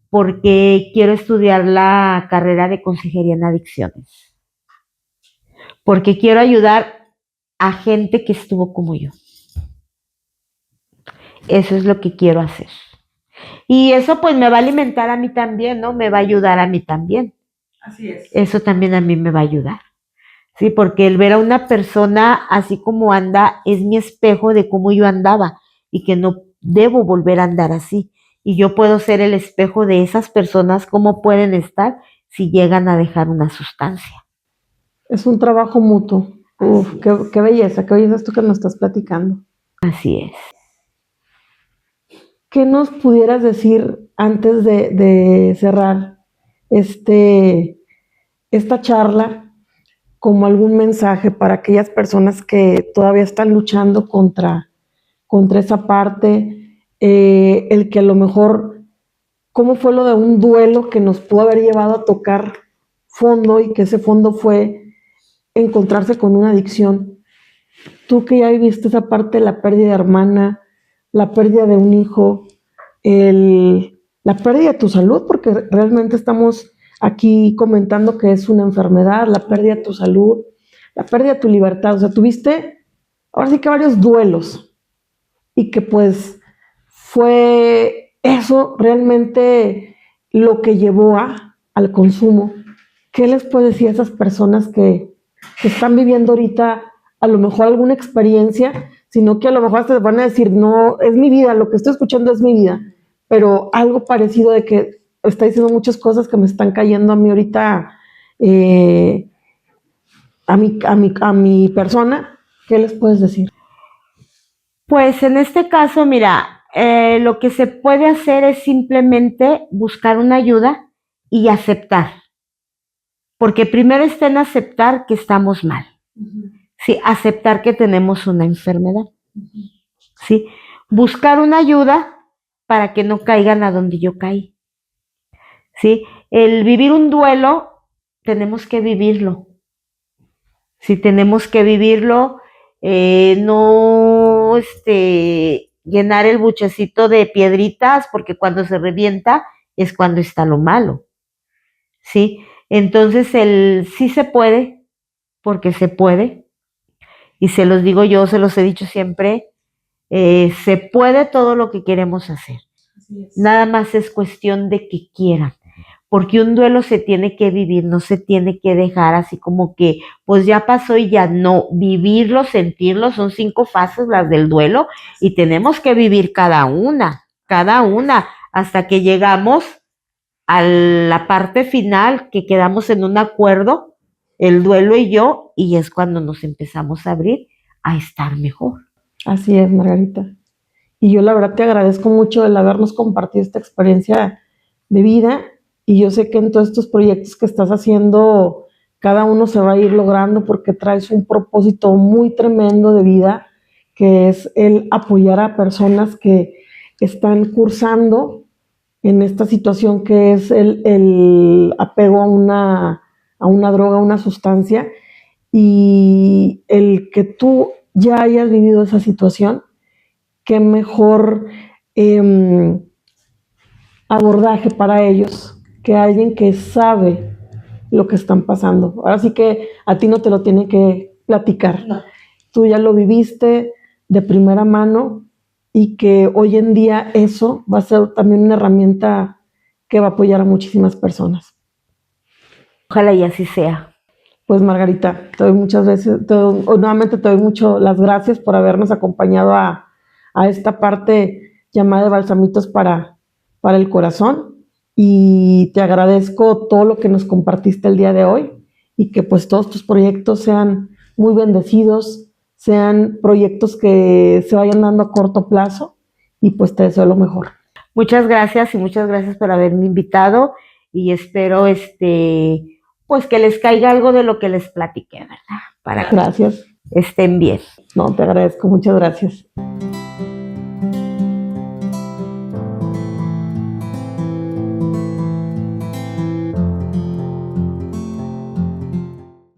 Speaker 2: porque quiero estudiar la carrera de consejería en adicciones. Porque quiero ayudar a gente que estuvo como yo. Eso es lo que quiero hacer. Y eso pues me va a alimentar a mí también, ¿no? Me va a ayudar a mí también.
Speaker 1: Así es.
Speaker 2: Eso también a mí me va a ayudar. Sí, porque el ver a una persona así como anda es mi espejo de cómo yo andaba y que no debo volver a andar así. Y yo puedo ser el espejo de esas personas, cómo pueden estar si llegan a dejar una sustancia.
Speaker 1: Es un trabajo mutuo. Uf, qué belleza esto que nos estás platicando.
Speaker 2: Así es.
Speaker 1: ¿Qué nos pudieras decir antes de cerrar esta charla, como algún mensaje para aquellas personas que todavía están luchando contra esa parte, el que a lo mejor, cómo fue lo de un duelo que nos pudo haber llevado a tocar fondo y que ese fondo fue encontrarse con una adicción? Tú que ya viviste esa parte de la pérdida de hermana, la pérdida de un hijo, la pérdida de tu salud, porque realmente estamos aquí comentando que es una enfermedad, la pérdida de tu salud, la pérdida de tu libertad. O sea, tuviste ahora sí que varios duelos y que pues fue eso realmente lo que llevó al consumo. ¿Qué les puedes decir a esas personas que están viviendo ahorita a lo mejor alguna experiencia, sino que a lo mejor hasta van a decir, no, es mi vida, lo que estoy escuchando es mi vida, pero algo parecido de que está diciendo muchas cosas que me están cayendo a mí ahorita, a mi persona? ¿Qué les puedes decir?
Speaker 2: Pues en este caso, mira, lo que se puede hacer es simplemente buscar una ayuda y aceptar. Porque primero está en aceptar que estamos mal. Sí, aceptar que tenemos una enfermedad. Sí, buscar una ayuda para que no caigan a donde yo caí. Sí, el vivir un duelo, tenemos que vivirlo. Sí, tenemos que vivirlo, no llenar el buchecito de piedritas, porque cuando se revienta es cuando está lo malo. Sí, entonces sí se puede, porque se puede. Y se los digo yo, se los he dicho siempre, se puede todo lo que queremos hacer. Nada más es cuestión de que quieran, porque un duelo se tiene que vivir, no se tiene que dejar así como que, pues ya pasó y ya no. Vivirlo, sentirlo, son 5 fases las del duelo y tenemos que vivir cada una, hasta que llegamos a la parte final, que quedamos en un acuerdo, el duelo y yo, y es cuando nos empezamos a abrir a estar mejor.
Speaker 1: Así es, Margarita. Y yo la verdad te agradezco mucho el habernos compartido esta experiencia de vida, y yo sé que en todos estos proyectos que estás haciendo, cada uno se va a ir logrando porque traes un propósito muy tremendo de vida, que es el apoyar a personas que están cursando en esta situación que es el apego a una droga, a una sustancia, y el que tú ya hayas vivido esa situación, qué mejor abordaje para ellos que alguien que sabe lo que están pasando. Ahora sí que a ti no te lo tiene que platicar. No. Tú ya lo viviste de primera mano, y que hoy en día eso va a ser también una herramienta que va a apoyar a muchísimas personas.
Speaker 2: Ojalá y así sea.
Speaker 1: Pues Margarita, nuevamente te doy las gracias por habernos acompañado a esta parte llamada de Balsamitos para el Corazón, y te agradezco todo lo que nos compartiste el día de hoy, y que pues todos tus proyectos sean muy bendecidos, sean proyectos que se vayan dando a corto plazo, y pues te deseo lo mejor.
Speaker 2: Muchas gracias y muchas gracias por haberme invitado, y espero pues que les caiga algo de lo que les platiqué, ¿verdad? Para
Speaker 1: Gracias.
Speaker 2: que estén bien.
Speaker 1: No, te agradezco, muchas gracias.